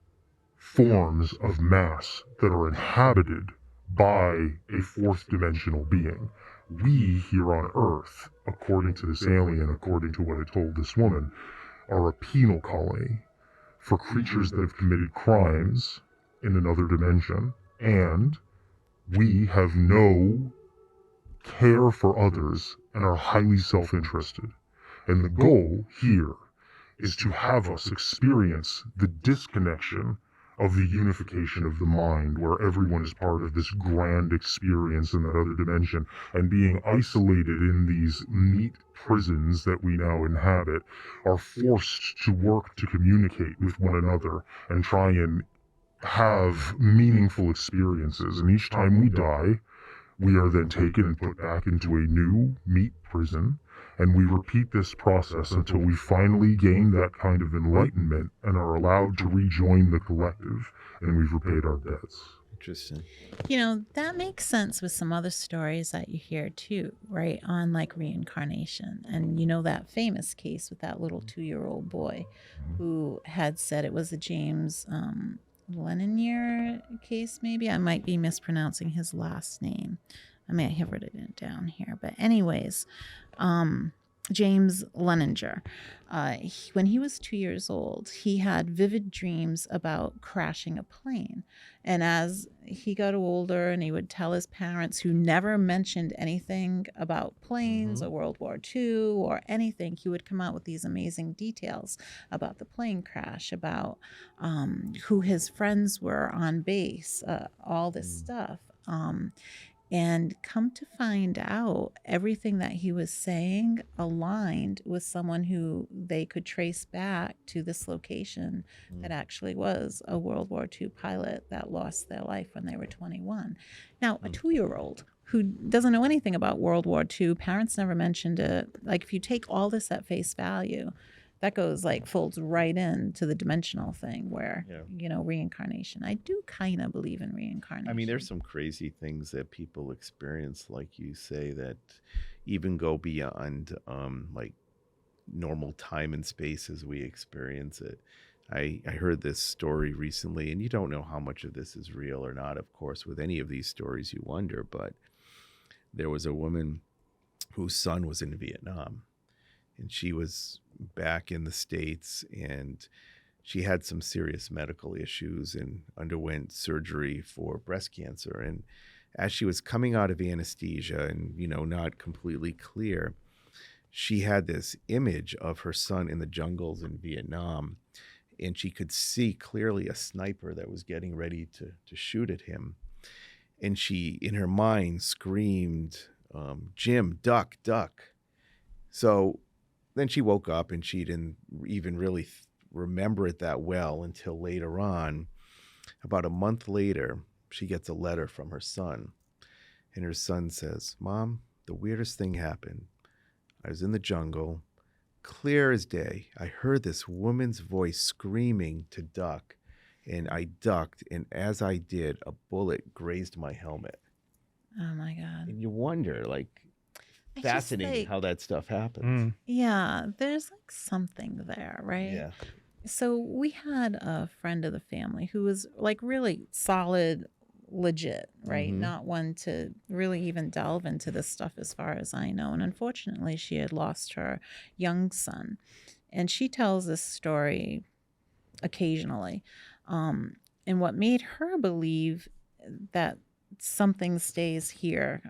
forms of mass that are inhabited by a fourth dimensional being. We here on Earth, according to this alien, according to what I told this woman, are a penal colony for creatures that have committed crimes in another dimension, and we have no care for others and are highly self-interested. And the goal here is to have us experience the disconnection of the unification of the mind, where everyone is part of this grand experience in that other dimension, and being isolated in these neat prisons that we now inhabit, are forced to work to communicate with one another and try and have meaningful experiences. And each time we die, we are then taken and put back into a new meat prison, and we repeat this process until we finally gain that kind of enlightenment and are allowed to rejoin the collective, and we've repaid our debts. Interesting. You know, that makes sense with some other stories that you hear too, right? On like reincarnation. And you know that famous case with that little 2-year-old boy who had said it was a James Leninier case, maybe. I might be mispronouncing his last name. I may have written it down here. But anyways, James Leninger, when he was 2 years old, he had vivid dreams about crashing a plane. And as he got older and he would tell his parents, who never mentioned anything about planes or World War II or anything, he would come out with these amazing details about the plane crash, about who his friends were on base, all this stuff. And come to find out, everything that he was saying aligned with someone who they could trace back to this location that actually was a World War II pilot that lost their life when they were 21. Now, a 2-year-old who doesn't know anything about World War II, parents never mentioned it. Like, if you take all this at face value, that goes like folds right into the dimensional thing where, you know, reincarnation. I do kind of believe in reincarnation. I mean, there's some crazy things that people experience, like you say, that even go beyond like normal time and space as we experience it. I heard this story recently, and you don't know how much of this is real or not. Of course, with any of these stories, you wonder, but there was a woman whose son was in Vietnam, and she was back in the States, and she had some serious medical issues and underwent surgery for breast cancer. And as she was coming out of anesthesia and, you know, not completely clear, she had this image of her son in the jungles in Vietnam, and she could see clearly a sniper that was getting ready to shoot at him. And she, in her mind, screamed, "Jim, duck, duck." So then she woke up, and she didn't even really remember it that well until later on. About a month later, she gets a letter from her son. And her son says, "Mom, the weirdest thing happened. I was in the jungle. clear as day, I heard this woman's voice screaming to duck, and I ducked, and as I did, a bullet grazed my helmet. Oh my God. And you wonder, like, I just, fascinating like, how that stuff happens. Yeah, there's like something there, right? Yeah. So we had a friend of the family who was like really solid, legit, right? Mhm. Not one to really even delve into this stuff as far as I know. And unfortunately, she had lost her young son. And she tells this story occasionally. And what made her believe that something stays here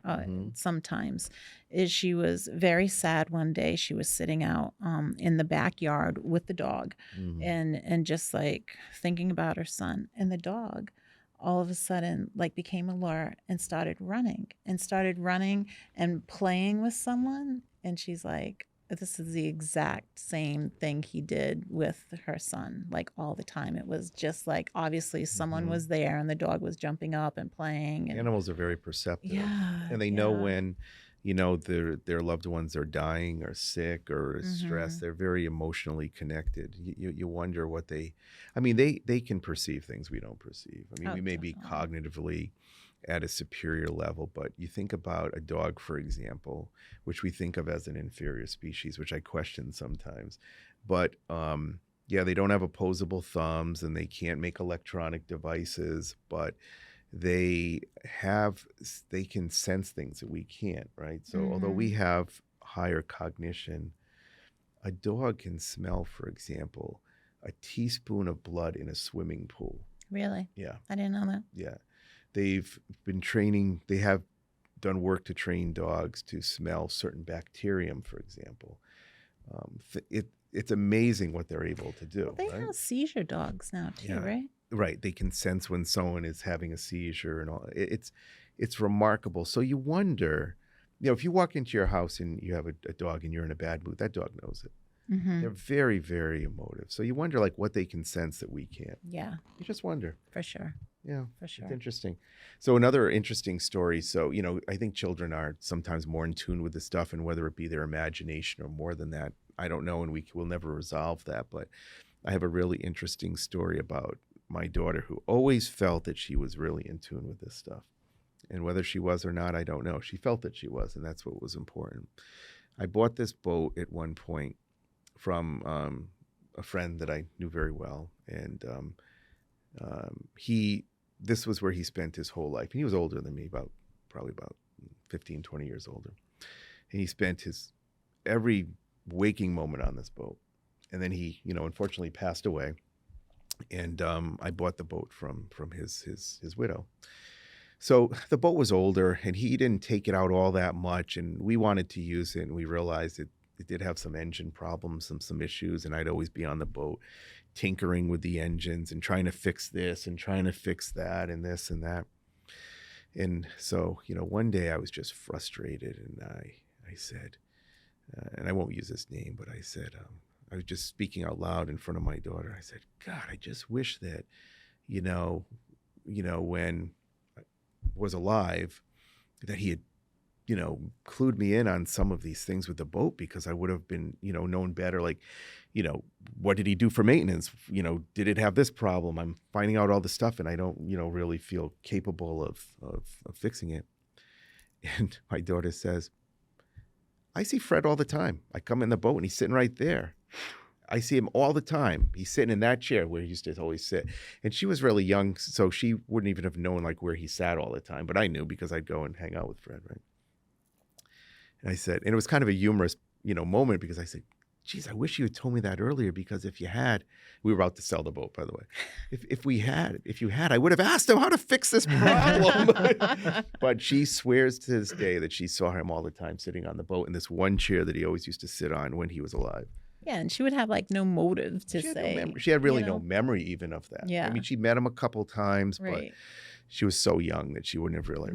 sometimes is she was very sad one day. She was sitting out in the backyard with the dog and just like thinking about her son, and the dog all of a sudden like became alert and started running and playing with someone. And she's like, this is the exact same thing he did with her son, like all the time. It was just like, obviously someone was there and the dog was jumping up and playing. And Animals are very perceptive. yeah, And they know when, you know, their loved ones are dying or sick or stressed. They're very emotionally connected. You wonder what they can perceive things we don't perceive. I mean, we may be cognitively at a superior level, but you think about a dog, for example, which we think of as an inferior species, which I question sometimes. But they don't have opposable thumbs and they can't make electronic devices, but they can sense things that we can't, right? So although we have higher cognition, a dog can smell, for example, a teaspoon of blood in a swimming pool. Really? Yeah. I didn't know that. Yeah. They've been training, they have done work to train dogs to smell certain bacterium, for example. It's amazing what they're able to do. Well, they have seizure dogs now too, right? Right. They can sense when someone is having a seizure and all. It's remarkable. So you wonder, you know, if you walk into your house and you have a dog and you're in a bad mood, that dog knows it. They're very, very emotive. So you wonder like what they can sense that we can't. Yeah. You just wonder. For sure. Yeah, for sure. It's interesting. So another interesting story. So, you know, I think children are sometimes more in tune with this stuff, and whether it be their imagination or more than that, I don't know, and we'll never resolve that. But I have a really interesting story about my daughter who always felt that she was really in tune with this stuff. And whether she was or not, I don't know. She felt that she was, and that's what was important. I bought this boat at one point from a friend that I knew very well, and this was where he spent his whole life. And he was older than me, probably about 15, 20 years older. And he spent his every waking moment on this boat. And then he, you know, unfortunately passed away. And I bought the boat from his widow. So the boat was older, and he didn't take it out all that much. And we wanted to use it, and we realized it did have some engine problems, some issues. And I'd always be on the boat tinkering with the engines and trying to fix this and trying to fix that and this and that. And so, you know, one day I was just frustrated, and I said, and I won't use his name, but I said, I was just speaking out loud in front of my daughter. I said, God, I just wish that, you know, when I was alive, that he had, you know, clued me in on some of these things with the boat, because I would have been, you know, known better. Like, you know, what did he do for maintenance? You know, did it have this problem? I'm finding out all this stuff, and I don't, you know, really feel capable of fixing it. And my daughter says, I see Fred all the time. I come in the boat and he's sitting right there. I see him all the time. He's sitting in that chair where he used to always sit. And she was really young, so she wouldn't even have known like where he sat all the time. But I knew, because I'd go and hang out with Fred, right? And I said, and it was kind of a humorous, you know, moment, because I said, geez, I wish you had told me that earlier, because if you had, we were about to sell the boat, by the way. If you had, I would have asked him how to fix this problem. But she swears to this day that she saw him all the time sitting on the boat in this one chair that he always used to sit on when he was alive. Yeah, and she would have like no motive to say. She had really no memory even of that. Yeah. I mean, she met him a couple times, but she was so young that she wouldn't have really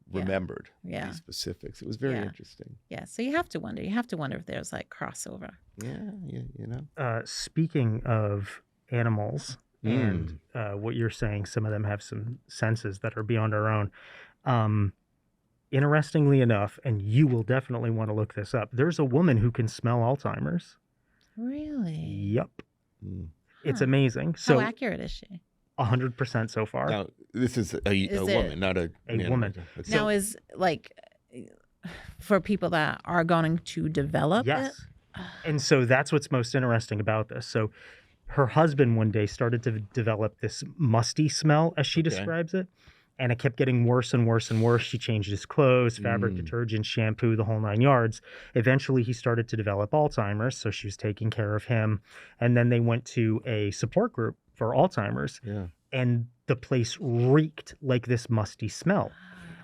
remembered these specifics. It was very interesting. Yeah, so you have to wonder. You have to wonder if there's like crossover. Yeah, you know. Speaking of animals and what you're saying, some of them have some senses that are beyond our own. Interestingly enough, and you will definitely want to look this up, there's a woman who can smell Alzheimer's. Really? Yep. Mm. It's amazing. So how accurate is she? 100% so far. Now, this is a woman, not a woman. Now, is like for people that are going to develop yes. it? And so that's what's most interesting about this. So her husband one day started to develop this musty smell, as she describes it. And it kept getting worse and worse and worse. She changed his clothes, fabric detergent, shampoo, the whole 9 yards. Eventually, he started to develop Alzheimer's, so she was taking care of him. And then they went to a support group for Alzheimer's. Yeah. And the place reeked like this musty smell.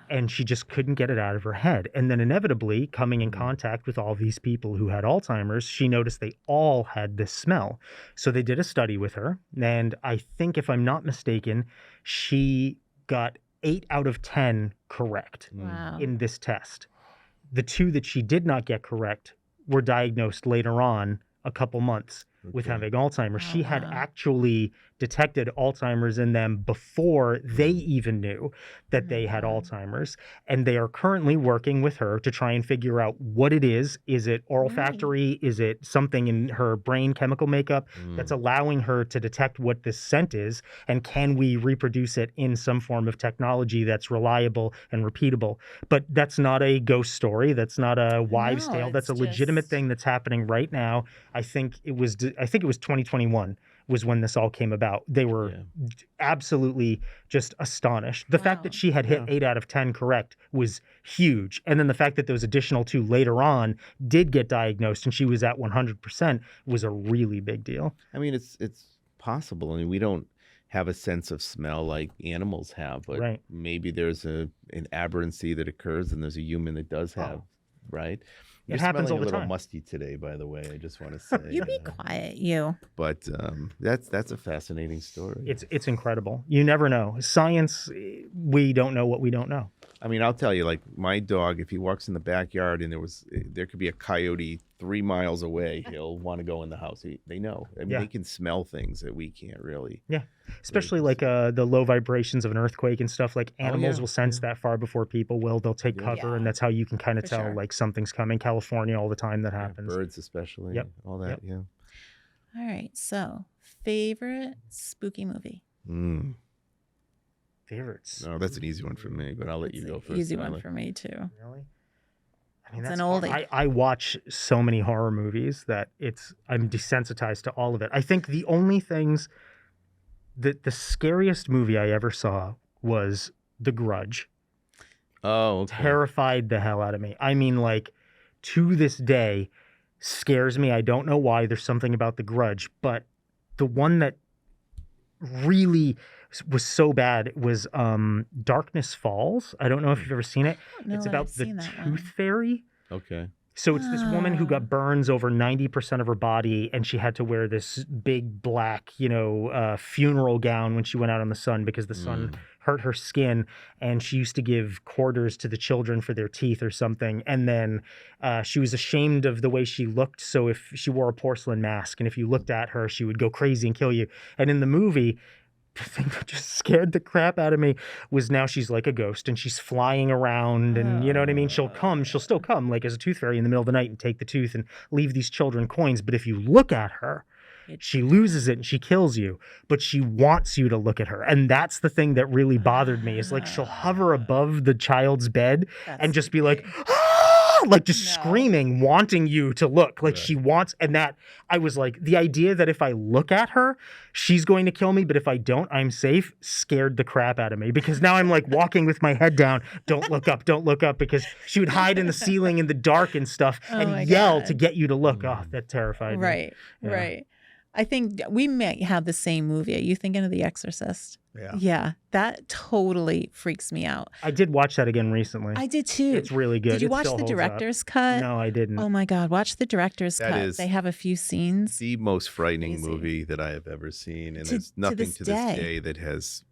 And she just couldn't get it out of her head. And then inevitably, coming in contact with all these people who had Alzheimer's, she noticed they all had this smell. So they did a study with her. And I think, if I'm not mistaken, she got 8 out of 10 correct in this test. The 2 that she did not get correct were diagnosed later on, a couple months, with having Alzheimer's. She had actually detected Alzheimer's in them before they even knew that they had Alzheimer's. And they are currently working with her to try and figure out what it is. Is it olfactory? Is it something in her brain chemical makeup that's allowing her to detect what this scent is? And can we reproduce it in some form of technology that's reliable and repeatable? But that's not a ghost story. That's not a wives' tale. That's a legitimate thing that's happening right now. I think it was 2021 was when this all came about. They were absolutely just astonished. The fact that she had hit 8 out of 10 correct was huge. And then the fact that those additional 2 later on did get diagnosed and she was at 100% was a really big deal. I mean, it's possible. I mean, we don't have a sense of smell like animals have, but maybe there's an aberrancy that occurs and there's a human that does have, right? You're it happens all the a little time. musty today, by the way. I just want to say. You be quiet, you. But that's a fascinating story. It's incredible. You never know. Science, we don't know what we don't know. I mean, I'll tell you, like my dog, if he walks in the backyard and there could be a coyote 3 miles away, he'll want to go in the house. They know. I mean, they can smell things that we can't really. Yeah, especially like the low vibrations of an earthquake and stuff. Like animals will sense that far before people will. They'll take cover, and that's how you can kind of tell like something's coming. California, all the time that happens. Birds especially. Yep. All that. Yeah. All right. So, favorite spooky movie? Favorites. No, that's an easy one for me, but I'll let you go first. Easy one for me too. Really? I mean, it's an oldie. I watch so many horror movies that I'm desensitized to all of it. I think the only things that the scariest movie I ever saw was The Grudge. Oh, okay. Terrified the hell out of me. I mean, like, to this day, scares me. I don't know why. There's something about The Grudge, but the one that really was so bad was Darkness Falls. I don't know if you've ever seen it. It's about the Tooth Fairy. Okay. So it's this woman who got burns over 90% of her body, and she had to wear this big black, funeral gown when she went out in the sun because the sun hurt her skin. And she used to give quarters to the children for their teeth or something. And then she was ashamed of the way she looked. So if she wore a porcelain mask, and if you looked at her, she would go crazy and kill you. And in the movie, the thing that just scared the crap out of me was now she's like a ghost and she's flying around, and you know what I mean? She'll still come like as a tooth fairy in the middle of the night and take the tooth and leave these children coins. But if you look at her, she loses it and she kills you, but she wants you to look at her. And that's the thing that really bothered me, is like she'll hover above the child's bed and just be like, like just screaming, wanting you to look. Like she wants, and that I was like, the idea that if I look at her, she's going to kill me, but if I don't, I'm safe, scared the crap out of me, because now I'm like walking with my head down, don't look up, because she would hide in the ceiling in the dark and stuff and yell to get you to look. Oh, that terrified me. Right. I think we may have the same movie. Are you thinking of The Exorcist? Yeah, that totally freaks me out. I did watch that again recently. I did too. It's really good. Did you watch the director's cut? No, I didn't. Oh my God, watch the director's cut. They have a few scenes. The most frightening movie that I have ever seen. And there's nothing to this day that has,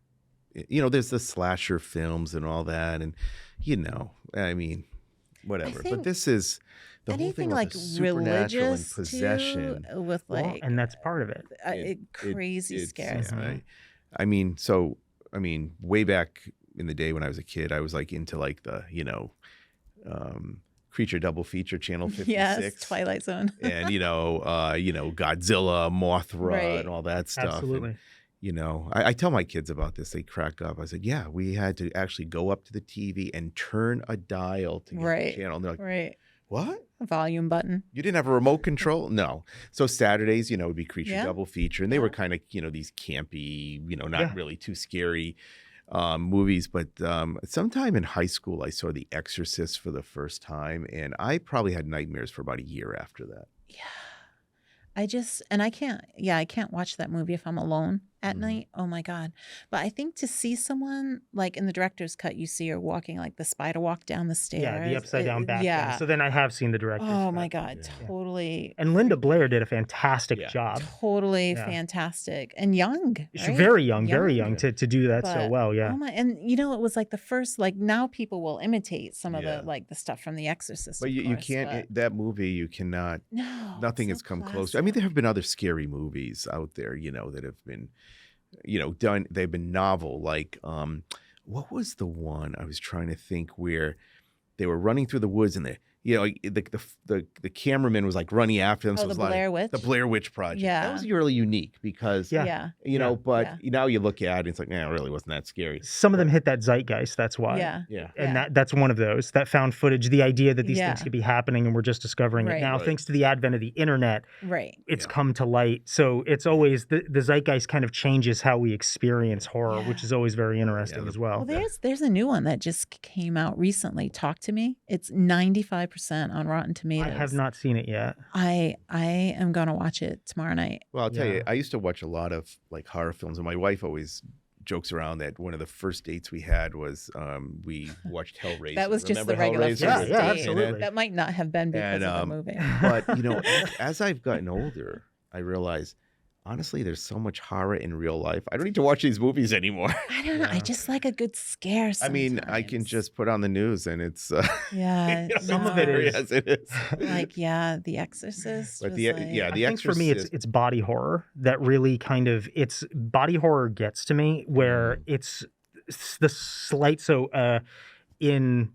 there's the slasher films and all that. And, I mean, whatever. But this is... The whole thing like with the supernatural and possession, with like, and that's part of it. It crazy scares me. I mean, way back in the day when I was a kid, I was like into like the Creature double feature, Channel 56. Yes, Twilight Zone. And, Godzilla, Mothra, Right. and all that stuff. Absolutely. And, I tell my kids about this. They crack up. I said, yeah, we had to actually go up to the TV and turn a dial to get Right. the channel. And they're like, Right. what? A volume button. You didn't have a remote control? No. So Saturdays, would be Creature Yeah. double feature. And they Yeah. were kind of, these campy, not Yeah. really too scary movies. But sometime in high school, I saw The Exorcist for the first time. And I probably had nightmares for about a year after that. Yeah. I can't watch that movie if I'm alone at night. Oh my God. But I think to see someone like in the director's cut, you see her walking like the spider walk down the stairs. Yeah, the upside down back. Yeah. Thing. So then I have seen the director's Oh cut. my God. Yeah. Totally. And Linda Blair did a fantastic Yeah. job. Totally Yeah. fantastic. And young. She's right? very young to do that so But, well. Yeah. Oh my, and it was like the first, like now people will imitate some of Yeah. the stuff from The Exorcist. But of you course, can't, but that movie, you cannot, no, nothing so has come close. classic. I mean, there have been other scary movies out there, that have been, done. They've been novel. Like, what was the one I was trying to think where they were running through the woods and the cameraman was like running after them. Oh, So it the was Blair like, Witch? the Blair Witch Project. Yeah. That was really unique because, Yeah. Yeah. but now you look at it, it's like, it really wasn't that scary. Some of them hit that zeitgeist. That's why. Yeah. Yeah. And Yeah. that's one of those that found footage, the idea that these Yeah. things could be happening and we're just discovering Right. it now. Right. Thanks to the advent of the internet, Right. it's Yeah. come to light. So it's always the zeitgeist kind of changes how we experience horror, Yeah. which is always very interesting Yeah, as well. Well, there's a new one that just came out recently. Talk to Me. It's 95% on Rotten Tomatoes. I have not seen it yet. I am gonna watch it tomorrow night. Well, I'll tell Yeah. you, I used to watch a lot of like horror films, and my wife always jokes around that one of the first dates we had was we watched Hellraiser. That was just the Remember regular Hellraiser? first Yeah, date. absolutely. That might not have been because And, of the movie. But as I've gotten older, I realize honestly, there's so much horror in real life. I don't need to watch these movies anymore. I don't know. I Yeah. just like a good scare. I mean, I can sometimes. just put on the news and it's Yeah. Some no. of it is- as it is. like The Exorcist. But was the like, yeah, I the think for me, Exorcist. it's body horror that really kind of body horror gets to me where it's the slight in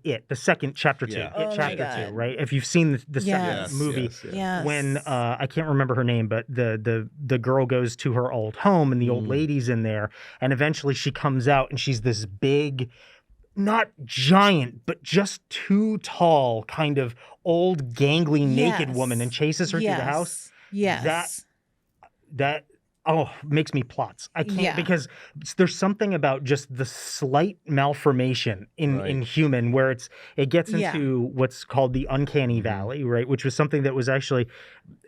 It, the second chapter 2, Yeah. Oh It my chapter God. 2, right? If you've seen the Yes. second movie, Yes. when I can't remember her name, but the girl goes to her old home and the old lady's in there, and eventually she comes out and she's this big, not giant, but just too tall, kind of old, gangly, naked Yes. woman and chases her through the house. Yes. That makes me plots. I can't Yeah. because there's something about just the slight malformation in Right. human where it gets Yeah. into what's called the uncanny valley, right? Which was something that was actually,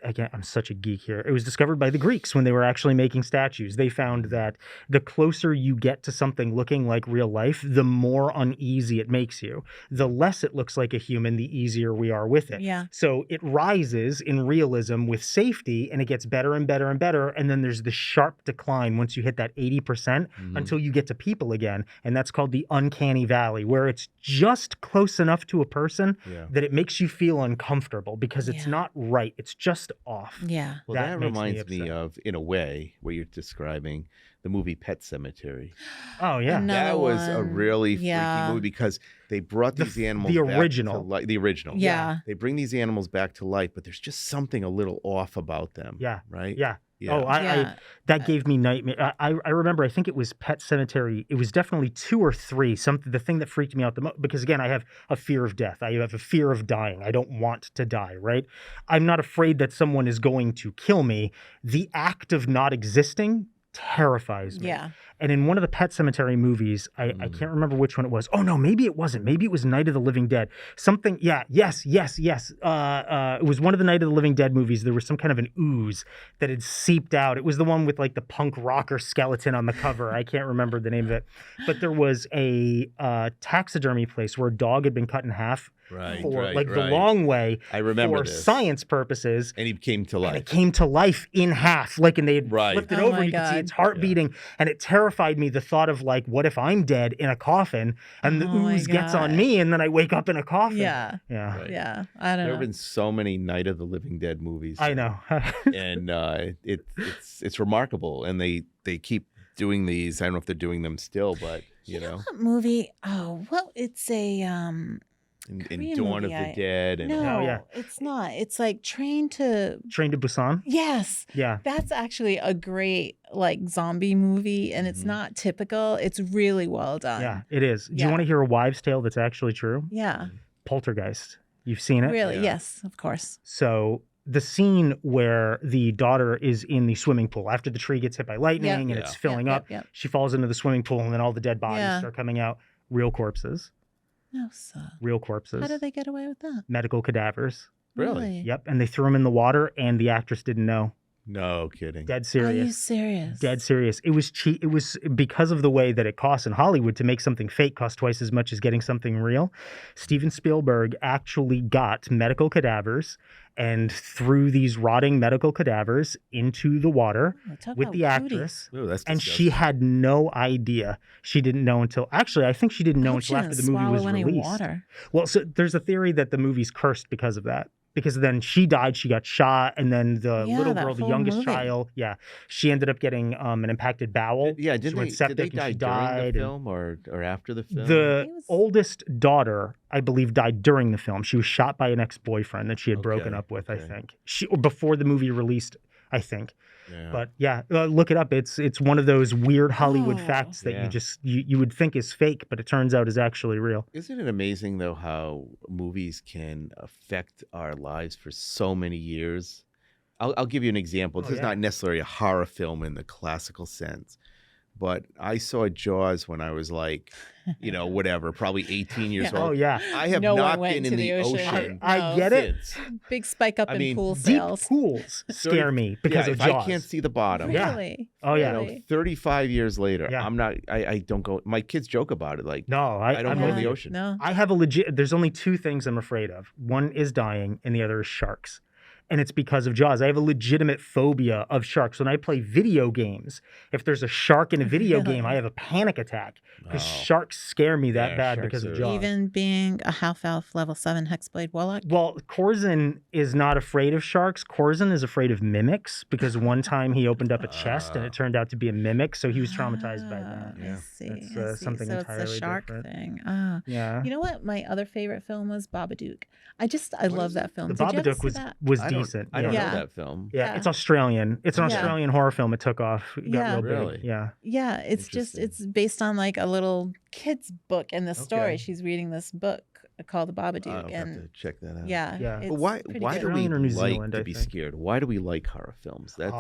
again, I'm such a geek here. It was discovered by the Greeks when they were actually making statues. They found that the closer you get to something looking like real life, the more uneasy it makes you. The less it looks like a human, the easier we are with it. Yeah. So it rises in realism with safety and it gets better and better and better. And then there's the sharp decline once you hit that 80% until you get to people again. And that's called the uncanny valley, where it's just close enough to a person Yeah. that it makes you feel uncomfortable because it's Yeah. not right. It's just off. Yeah. Well, That that makes me reminds me upset. of, in a way, what you're describing, the movie Pet Sematary. Oh, yeah. Another That was a one. really freaky Yeah. movie because they brought The these f- animals the back original. to life. The original. Yeah. They bring these animals back to life, but there's just something a little off about them. Yeah. Right? Yeah. Yeah. Oh, Yeah. that gave me nightmare. I remember, I think it was Pet Sematary. It was definitely 2 or 3. The thing that freaked me out the most, because again, I have a fear of death. I have a fear of dying. I don't want to die, right? I'm not afraid that someone is going to kill me. The act of not existing terrifies me. Yeah. And in one of the Pet Sematary movies, I can't remember which one it was. Oh no, maybe it wasn't. Maybe it was Night of the Living Dead. Something. Yeah. Yes. It was one of the Night of the Living Dead movies. There was some kind of an ooze that had seeped out. It was the one with like the punk rocker skeleton on the cover. I can't remember the name of it. But there was a taxidermy place where a dog had been cut in half Right. for right, like the right. long way I remember for this. science purposes. And he came to And life. it came to life in half, like, and they had Right. flipped it Oh over. my You could see God. its heart beating, and it terrified me. The thought of like, what if I'm dead in a coffin, and the Oh my ooze gets on God. me, and then I wake up in a coffin? Yeah. Yeah, Right. Yeah. I don't There know. have been so many Night of the Living Dead movies. I know. And it's remarkable. And they keep doing these. I don't know if they're doing them still, but you know. What movie? Oh, well, it's a in Korean Dawn movie, of the Dead. And No, Oh, yeah. it's not. It's like Train to Busan. Yes. Yeah. That's actually a great like zombie movie, and it's not typical. It's really well done. Yeah, it is. Do you Yeah. want to hear a wives' tale that's actually true? Yeah. Poltergeist. You've seen it? Really? Yeah. Yes, of course. So the scene where the daughter is in the swimming pool after the tree gets hit by lightning Yep. and Yeah. it's filling Yep, up, yep. she falls into the swimming pool and then all the dead bodies Yeah. start coming out. Real corpses. No, sir. Real corpses. How did they get away with that? Medical cadavers. Really? Yep. And they threw them in the water and the actress didn't know. No kidding. Dead Are serious. you serious? Dead serious. It was cheap. It was because of the way that it costs in Hollywood to make something fake cost twice as much as getting something real. Steven Spielberg actually got medical cadavers and threw these rotting medical cadavers into the water Oh, talk with about the actress. Ooh, that's And disgusting. she had no idea. She didn't know until actually, I think she didn't know Hope she until after didn't the movie was swallow any released. water. Well, so there's a theory that the movie's cursed because of that. Because then she died, she got shot, and then the Yeah, little that girl, the whole youngest movie. child, she ended up getting an impacted bowel. Yeah, She went did septic they and die she during died. the and- film or after the film? The It was- oldest daughter, I believe, died during the film. She was shot by an ex-boyfriend that she had broken Okay, up with, I okay. think. Or before the movie released, I think. Yeah. But yeah, look it up. It's one of those weird Hollywood Oh. facts that Yeah. you would think is fake, but it turns out is actually real. Isn't it amazing though how movies can affect our lives for so many years? I'll give you an example. This Oh, is yeah. not necessarily a horror film in the classical sense, but I saw Jaws when I was like, whatever, probably 18 years Yeah. Oh old. yeah, I have No one not went been to in the the ocean. ocean. I No. get it. since. Big spike up I in mean, pool Deep sales. pools scare me because Yeah, of if Jaws. I can't see the bottom. Yeah. Really? Oh, yeah. Really? 35 years later, Yeah. I'm not. I don't go. My kids joke about it. Like, No, I don't I'm go in with the you. ocean. No. I have a legit. There's only two things I'm afraid of. One is dying, and the other is sharks. And it's because of Jaws. I have a legitimate phobia of sharks. When I play video games, if there's a shark in a video Really? game, I have a panic attack because Oh. sharks scare me that Yeah, bad sharks because of are- Jaws. Even being a half-elf level 7 hexblade warlock. Well, Corzin is not afraid of sharks. Corzin is afraid of mimics because one time he opened up a chest and it turned out to be a mimic, so he was traumatized by that. I Yeah. see. That's, I see. something so it's entirely a shark different. thing. Ah. Yeah. You know what? My other favorite film was Babadook. I love is that it? film. The Did you ever Babadook see was that? was I don't- decent. I don't yeah. know Yeah. that film. Yeah, Yeah. it's Australian. It's an Yeah. Australian horror film. It took off. It got Yeah. real big. Really? Yeah. Yeah, it's just Interesting. it's based on like a little kid's book and the story. Okay. She's reading this book called The Babadook, I'll have to and check that out. yeah, Yeah. it's But why pretty do good. we Australian or New like Zealand, to I be think. scared? Why do we like horror films? That's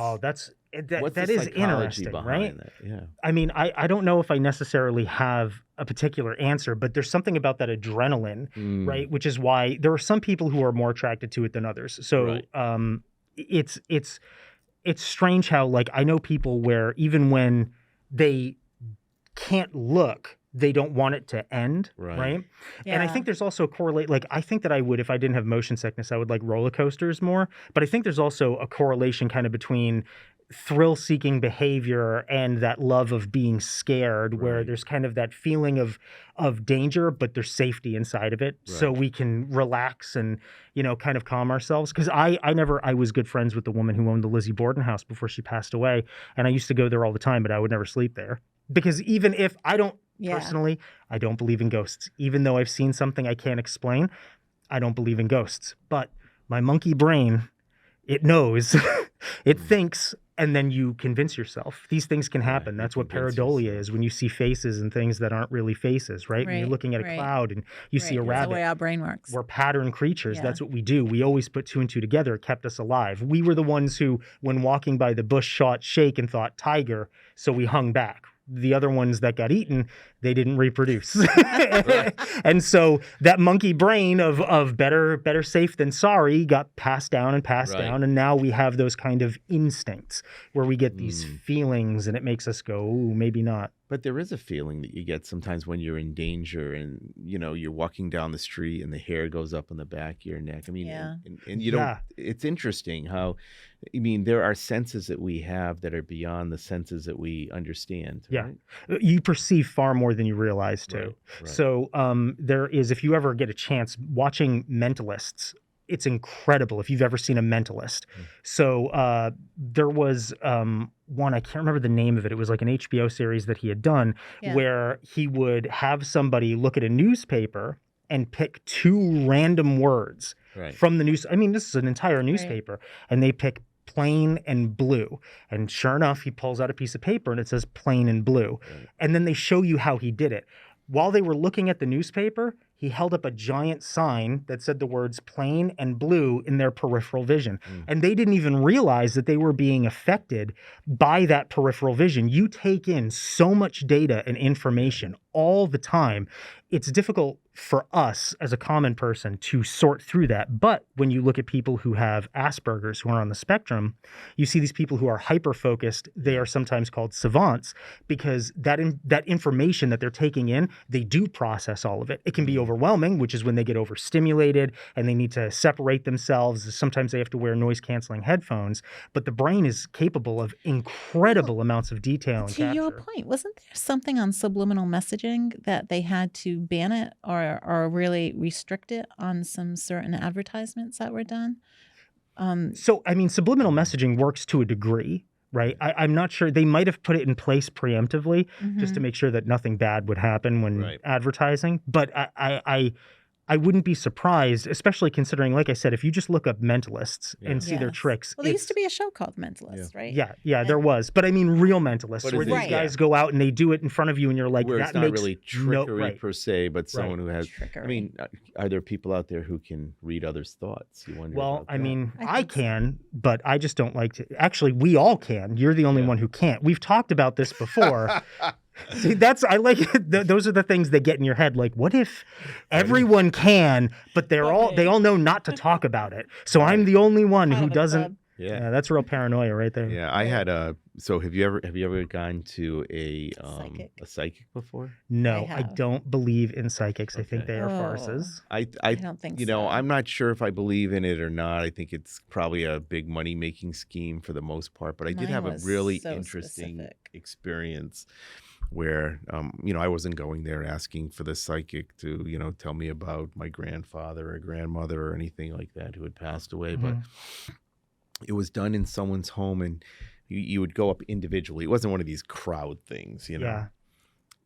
that what's that the is psychology interesting, behind right? that? Yeah. I mean, I don't know if I necessarily have a particular answer, but there's something about that adrenaline, Mm. right? Which is why there are some people who are more attracted to it than others. So Right. it's strange how like I know people where even when they can't look, they don't want it to end, Right. right? And I Yeah. think there's also a correlate. Like I think that I would, if I didn't have motion sickness, I would like roller coasters more. But I think there's also a correlation kind of between thrill-seeking behavior and that love of being scared, where Right. there's kind of that feeling of danger, but there's safety inside of it, so Right. we can relax and kind of calm ourselves. Because I was good friends with the woman who owned the Lizzie Borden house before she passed away, and I used to go there all the time, but I would never sleep there because even if I don't. Yeah. Personally, I don't believe in ghosts. Even though I've seen something I can't explain, I don't believe in ghosts. But my monkey brain, it knows, it thinks, and then you convince yourself. These things can happen. you That's what convince pareidolia yourself. is, when you see faces and things that aren't really faces, right? When you're Right, looking at a right. cloud and you see a Right, rabbit. That's the way our brain works. We're pattern creatures. Yeah. That's what we do. We always put two and two together. It kept us alive. We were the ones who, when walking by the bush, saw it shake and thought tiger, so we hung back. The other ones that got eaten, they didn't reproduce. And so that monkey brain of better safe than sorry got passed down and passed Right. down. And now we have those kind of instincts where we get these feelings and it makes us go, ooh, maybe not. But there is a feeling that you get sometimes when you're in danger and, you're walking down the street and the hair goes up on the back of your neck. I mean, Yeah. and you Yeah. don't, it's interesting how, there are senses that we have that are beyond the senses that we understand. Yeah. Right? You perceive far more than you realize too. Right, right. So there is, if you ever get a chance watching Mentalists, it's incredible if you've ever seen a mentalist. So there was one, I can't remember the name of it. It was like an HBO series that he had done Yeah. where he would have somebody look at a newspaper and pick 2 random words from the news. I mean, this is an entire newspaper, and they pick plain and blue. And sure enough, he pulls out a piece of paper and it says plain and blue. Right. And then they show you how he did it. While they were looking at the newspaper, he held up a giant sign that said the words plain and blue in their peripheral vision. And they didn't even realize that they were being affected by that peripheral vision. You take in so much data and information all the time. It's difficult for us as a common person to sort through that. But when you look at people who have Asperger's, who are on the spectrum, you see these people who are hyper-focused. They are sometimes called savants because that information that they're taking in, they do process all of it. It can be overwhelming, which is when they get overstimulated and they need to separate themselves. Sometimes they have to wear noise-canceling headphones. But the brain is capable of incredible amounts of detail and capture. To your point, wasn't there something on subliminal messaging that they had to ban it or really restrict it on some certain advertisements that were done? So, I mean, subliminal messaging works to a degree, right? I'm not sure. They might have put it in place preemptively just to make sure that nothing bad would happen when advertising. But I wouldn't be surprised, especially considering, like I said, if you just look up mentalists and see their tricks. Well, there used to be a show called Mentalist, right? Yeah, there was. But I mean, real mentalists, where these guys go out and they do it in front of you and you're like, where that it's not makes really trickery per se, but someone who has, trickery. I mean, are there people out there who can read others' thoughts? You wonder well, about I that. mean, I can, but I just don't like to. Actually, we all can. You're the only one who can't. We've talked about this before. See, I like those are the things that get in your head. Like, what if everyone can, but they all know not to talk about it. So I'm the only one who doesn't. Yeah, that's real paranoia right there. Yeah, I had a. So have you ever gone to a psychic before? No, I don't believe in psychics. I think they are farces. I don't think you know, I'm not sure if I believe in it or not. I think it's probably a big money making scheme for the most part. But I did have a really interesting experience where, you know, I wasn't going there asking for the psychic to, you know, tell me about my grandfather or grandmother or anything like that who had passed away. But it was done in someone's home, and you would go up individually. It wasn't one of these crowd things, you know.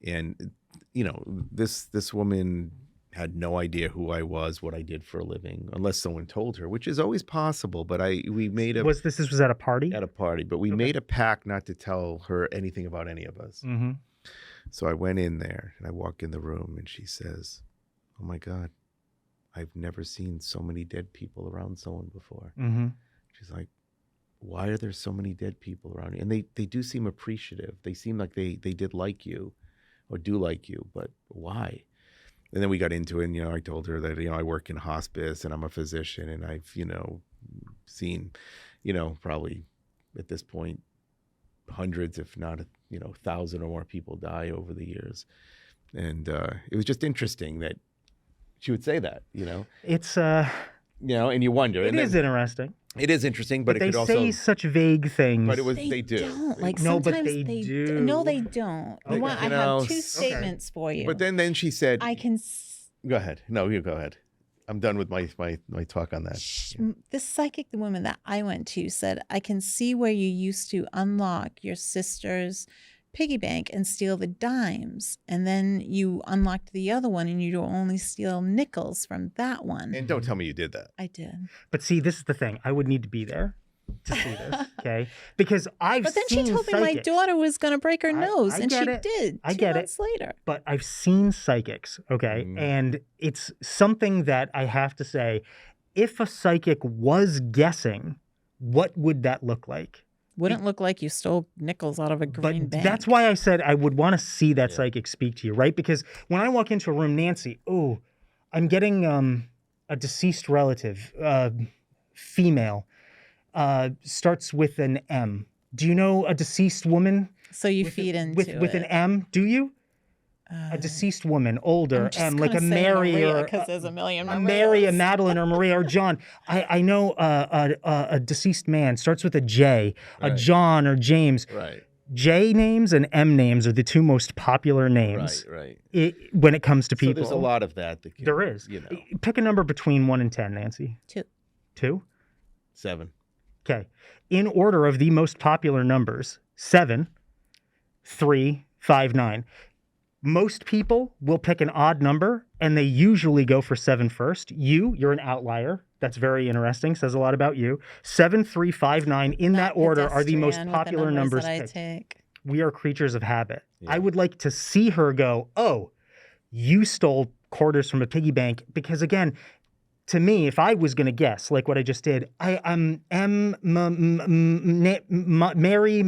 Yeah. And, you know, this woman had no idea who I was, what I did for a living, unless someone told her, which is always possible. But we made a... This was at a party? At a party. But we made a pact not to tell her anything about any of us. Mm-hmm. So I went in there and I walk in the room and she says, "Oh my God, I've never seen so many dead people around someone before." Mm-hmm. She's like, "Why are there so many dead people around you?" And they do seem appreciative. They seem like they did like you or do like you, but why? And then we got into it, and, you know, I told her that, you know, I work in hospice and I'm a physician, and I've, you know, seen, you know, probably at this point hundreds, if not, you know, 1,000 or more people die over the years. And it was just interesting that she would say that, you know. It's you know, and you wonder. It is interesting. It is interesting, but it they could also say such vague things. But it was they do. Don't. Like, no, sometimes but they do. No, they don't. Okay. I have 2 statements for you. But then she said, I can. Go ahead. No, you go ahead. I'm done with my talk on that. This psychic woman that I went to said, "I can see where you used to unlock your sister's piggy bank and steal the dimes, and then you unlocked the other one and you only steal nickels from that one." And don't tell me you did that. I did. But see, this is the thing. I would need to be there to see this, okay? Because But then she told me my daughter was going to break her nose, and she did. I get 2 months later. But I've seen psychics, okay? And it's something that I have to say, if a psychic was guessing, what would that look like? Wouldn't look like you stole nickels out of a green bank. That's why I said I would want to see that psychic speak to you, right? Because when I walk into a room, Nancy, I'm getting a deceased relative, female, starts with an M. Do you know a deceased woman? So you feed into with an M, do you? A deceased woman, older, M, like a Mary or because there's a million a Mary, a Madeline, or Maria, or John. I know a deceased man starts with a J, a John or James. Right. J names and M names are the 2 most popular names. Right. When it comes to people. So there's a lot of that. There is. You know. Pick a number between 1 and 10, Nancy. 2. 2? 7. Okay. In order of the most popular numbers: 7, 3, 5, 9. Most people will pick an odd number, and they usually go for 7 first. You're an outlier. That's very interesting. Says a lot about you. 7, 3, 5, 9, in that order are the most popular numbers picked. We are creatures of habit. Yeah. I would like to see her go, oh, you stole quarters from a piggy bank. Because again, to me, if I was going to guess, like what I just did, Mary...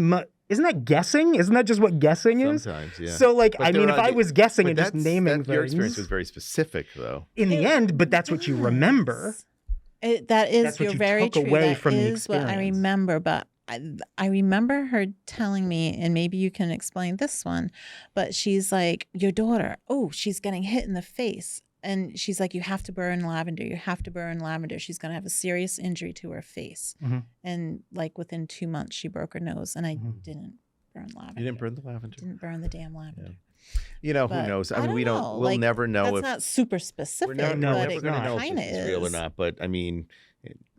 Isn't that guessing? Isn't that just what guessing is? Sometimes, yeah. So, like, I mean, if I was guessing and just naming things... Your experience was very specific, though. In the end, but that's what you remember. You're very true. That is what I remember, but I remember her telling me, and maybe you can explain this one, but she's like, your daughter, she's getting hit in the face. And she's like, you have to burn lavender. You have to burn lavender. She's going to have a serious injury to her face. Mm-hmm. And like within 2 months, she broke her nose. And I didn't burn lavender. You didn't burn the lavender? Didn't burn the damn lavender. Yeah. Who knows? I mean, we'll never know. That's not super specific. We're never going to know if it's real or not. But I mean,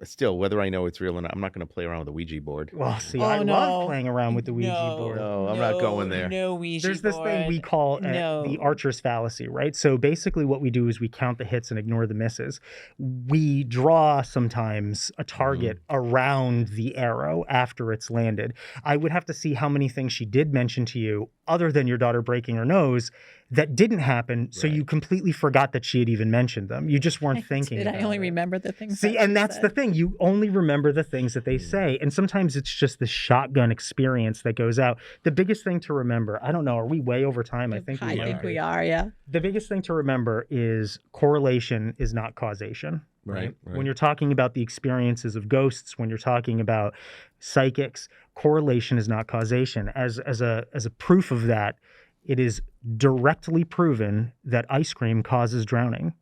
still, whether I know it's real or not, I'm not going to play around with the Ouija board. Well, see, I love playing around with the Ouija board. No, I'm not going there. No Ouija There's this thing we call the archer's fallacy, right? So basically what we do is we count the hits and ignore the misses. We draw sometimes a target around the arrow after it's landed. I would have to see how many things she did mention to you, other than your daughter breaking her nose, that didn't happen, so you completely forgot that she had even mentioned them. You just weren't thinking about it. I only remember the things. See, and that's the thing. You only remember the things that they say. And sometimes it's just the shotgun experience that goes out. The biggest thing to remember, I don't know, are we way over time? I think we are, yeah. The biggest thing to remember is correlation is not causation. Right. When you're talking about the experiences of ghosts, when you're talking about psychics, correlation is not causation. As a proof of that, it is directly proven that ice cream causes drowning,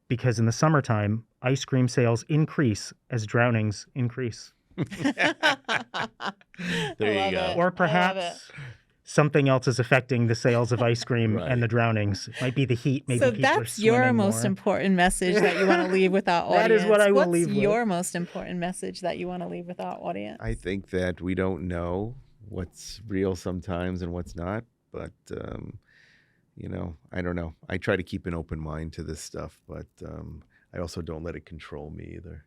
because in the summertime, ice cream sales increase as drownings increase. There you go. Or perhaps something else is affecting the sales of ice cream and the drownings. It might be the heat. Maybe so that's your most important message that you want to leave with our audience. That is what I will leave with. What's your most important message that you want to leave with our audience? I think that we don't know what's real sometimes and what's not. But, I don't know. I try to keep an open mind to this stuff, but I also don't let it control me either.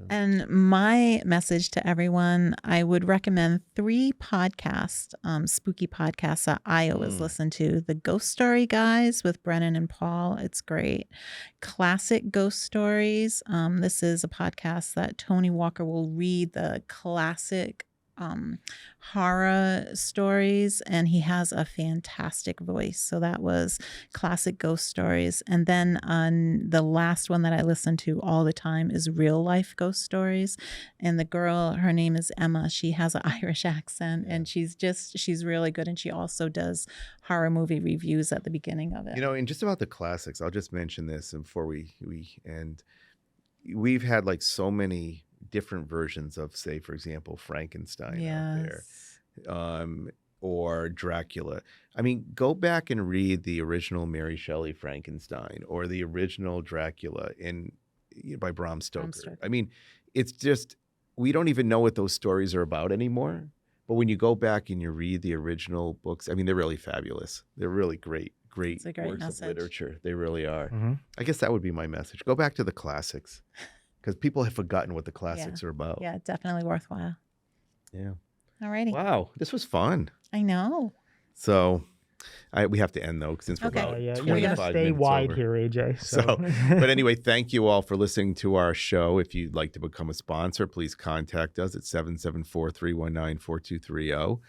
And my message to everyone, I would recommend 3 podcasts, spooky podcasts that I always listen to. The Ghost Story Guys with Brennan and Paul. It's great. Classic Ghost Stories. This is a podcast that Tony Walker will read the classic horror stories, and he has a fantastic voice. So that was Classic Ghost Stories. And then the last one that I listen to all the time is Real Life Ghost Stories. And the girl, her name is Emma. She has an Irish accent, and she's really good. And she also does horror movie reviews at the beginning of it. And just about the classics, I'll just mention this before we end. We've had like so many different versions of, say, for example, Frankenstein out there, or Dracula. I mean, go back and read the original Mary Shelley Frankenstein or the original Dracula by Bram Stoker. I mean, it's just, we don't even know what those stories are about anymore. But when you go back and you read the original books, I mean, they're really fabulous. They're really great works of literature. They really are. Mm-hmm. I guess that would be my message. Go back to the classics. Because people have forgotten what the classics are about. Yeah, definitely worthwhile. Yeah. All righty. Wow, this was fun. I know. So we have to end, though, since we're about 25 You're minutes gonna stay wide over. here, AJ. So. But anyway, thank you all for listening to our show. If you'd like to become a sponsor, please contact us at 774-319-4230.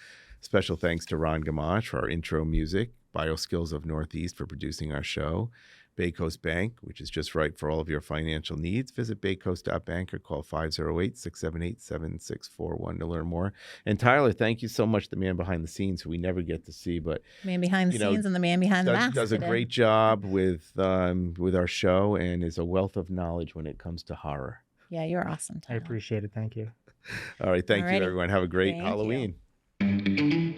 Special thanks to Ron Gamache for our intro music, BioSkills of Northeast for producing our show, Bay Coast Bank, which is just right for all of your financial needs. Visit baycoast.bank or call 508-678-7641 to learn more. And Tyler, thank you so much, the man behind the scenes who we never get to see, but man behind the scenes and the man behind the mask does a great job with our show and is a wealth of knowledge when it comes to horror. Yeah, you're awesome, Tyler. I appreciate it. Thank you. All right, thank you, everyone. Have a great Halloween. You.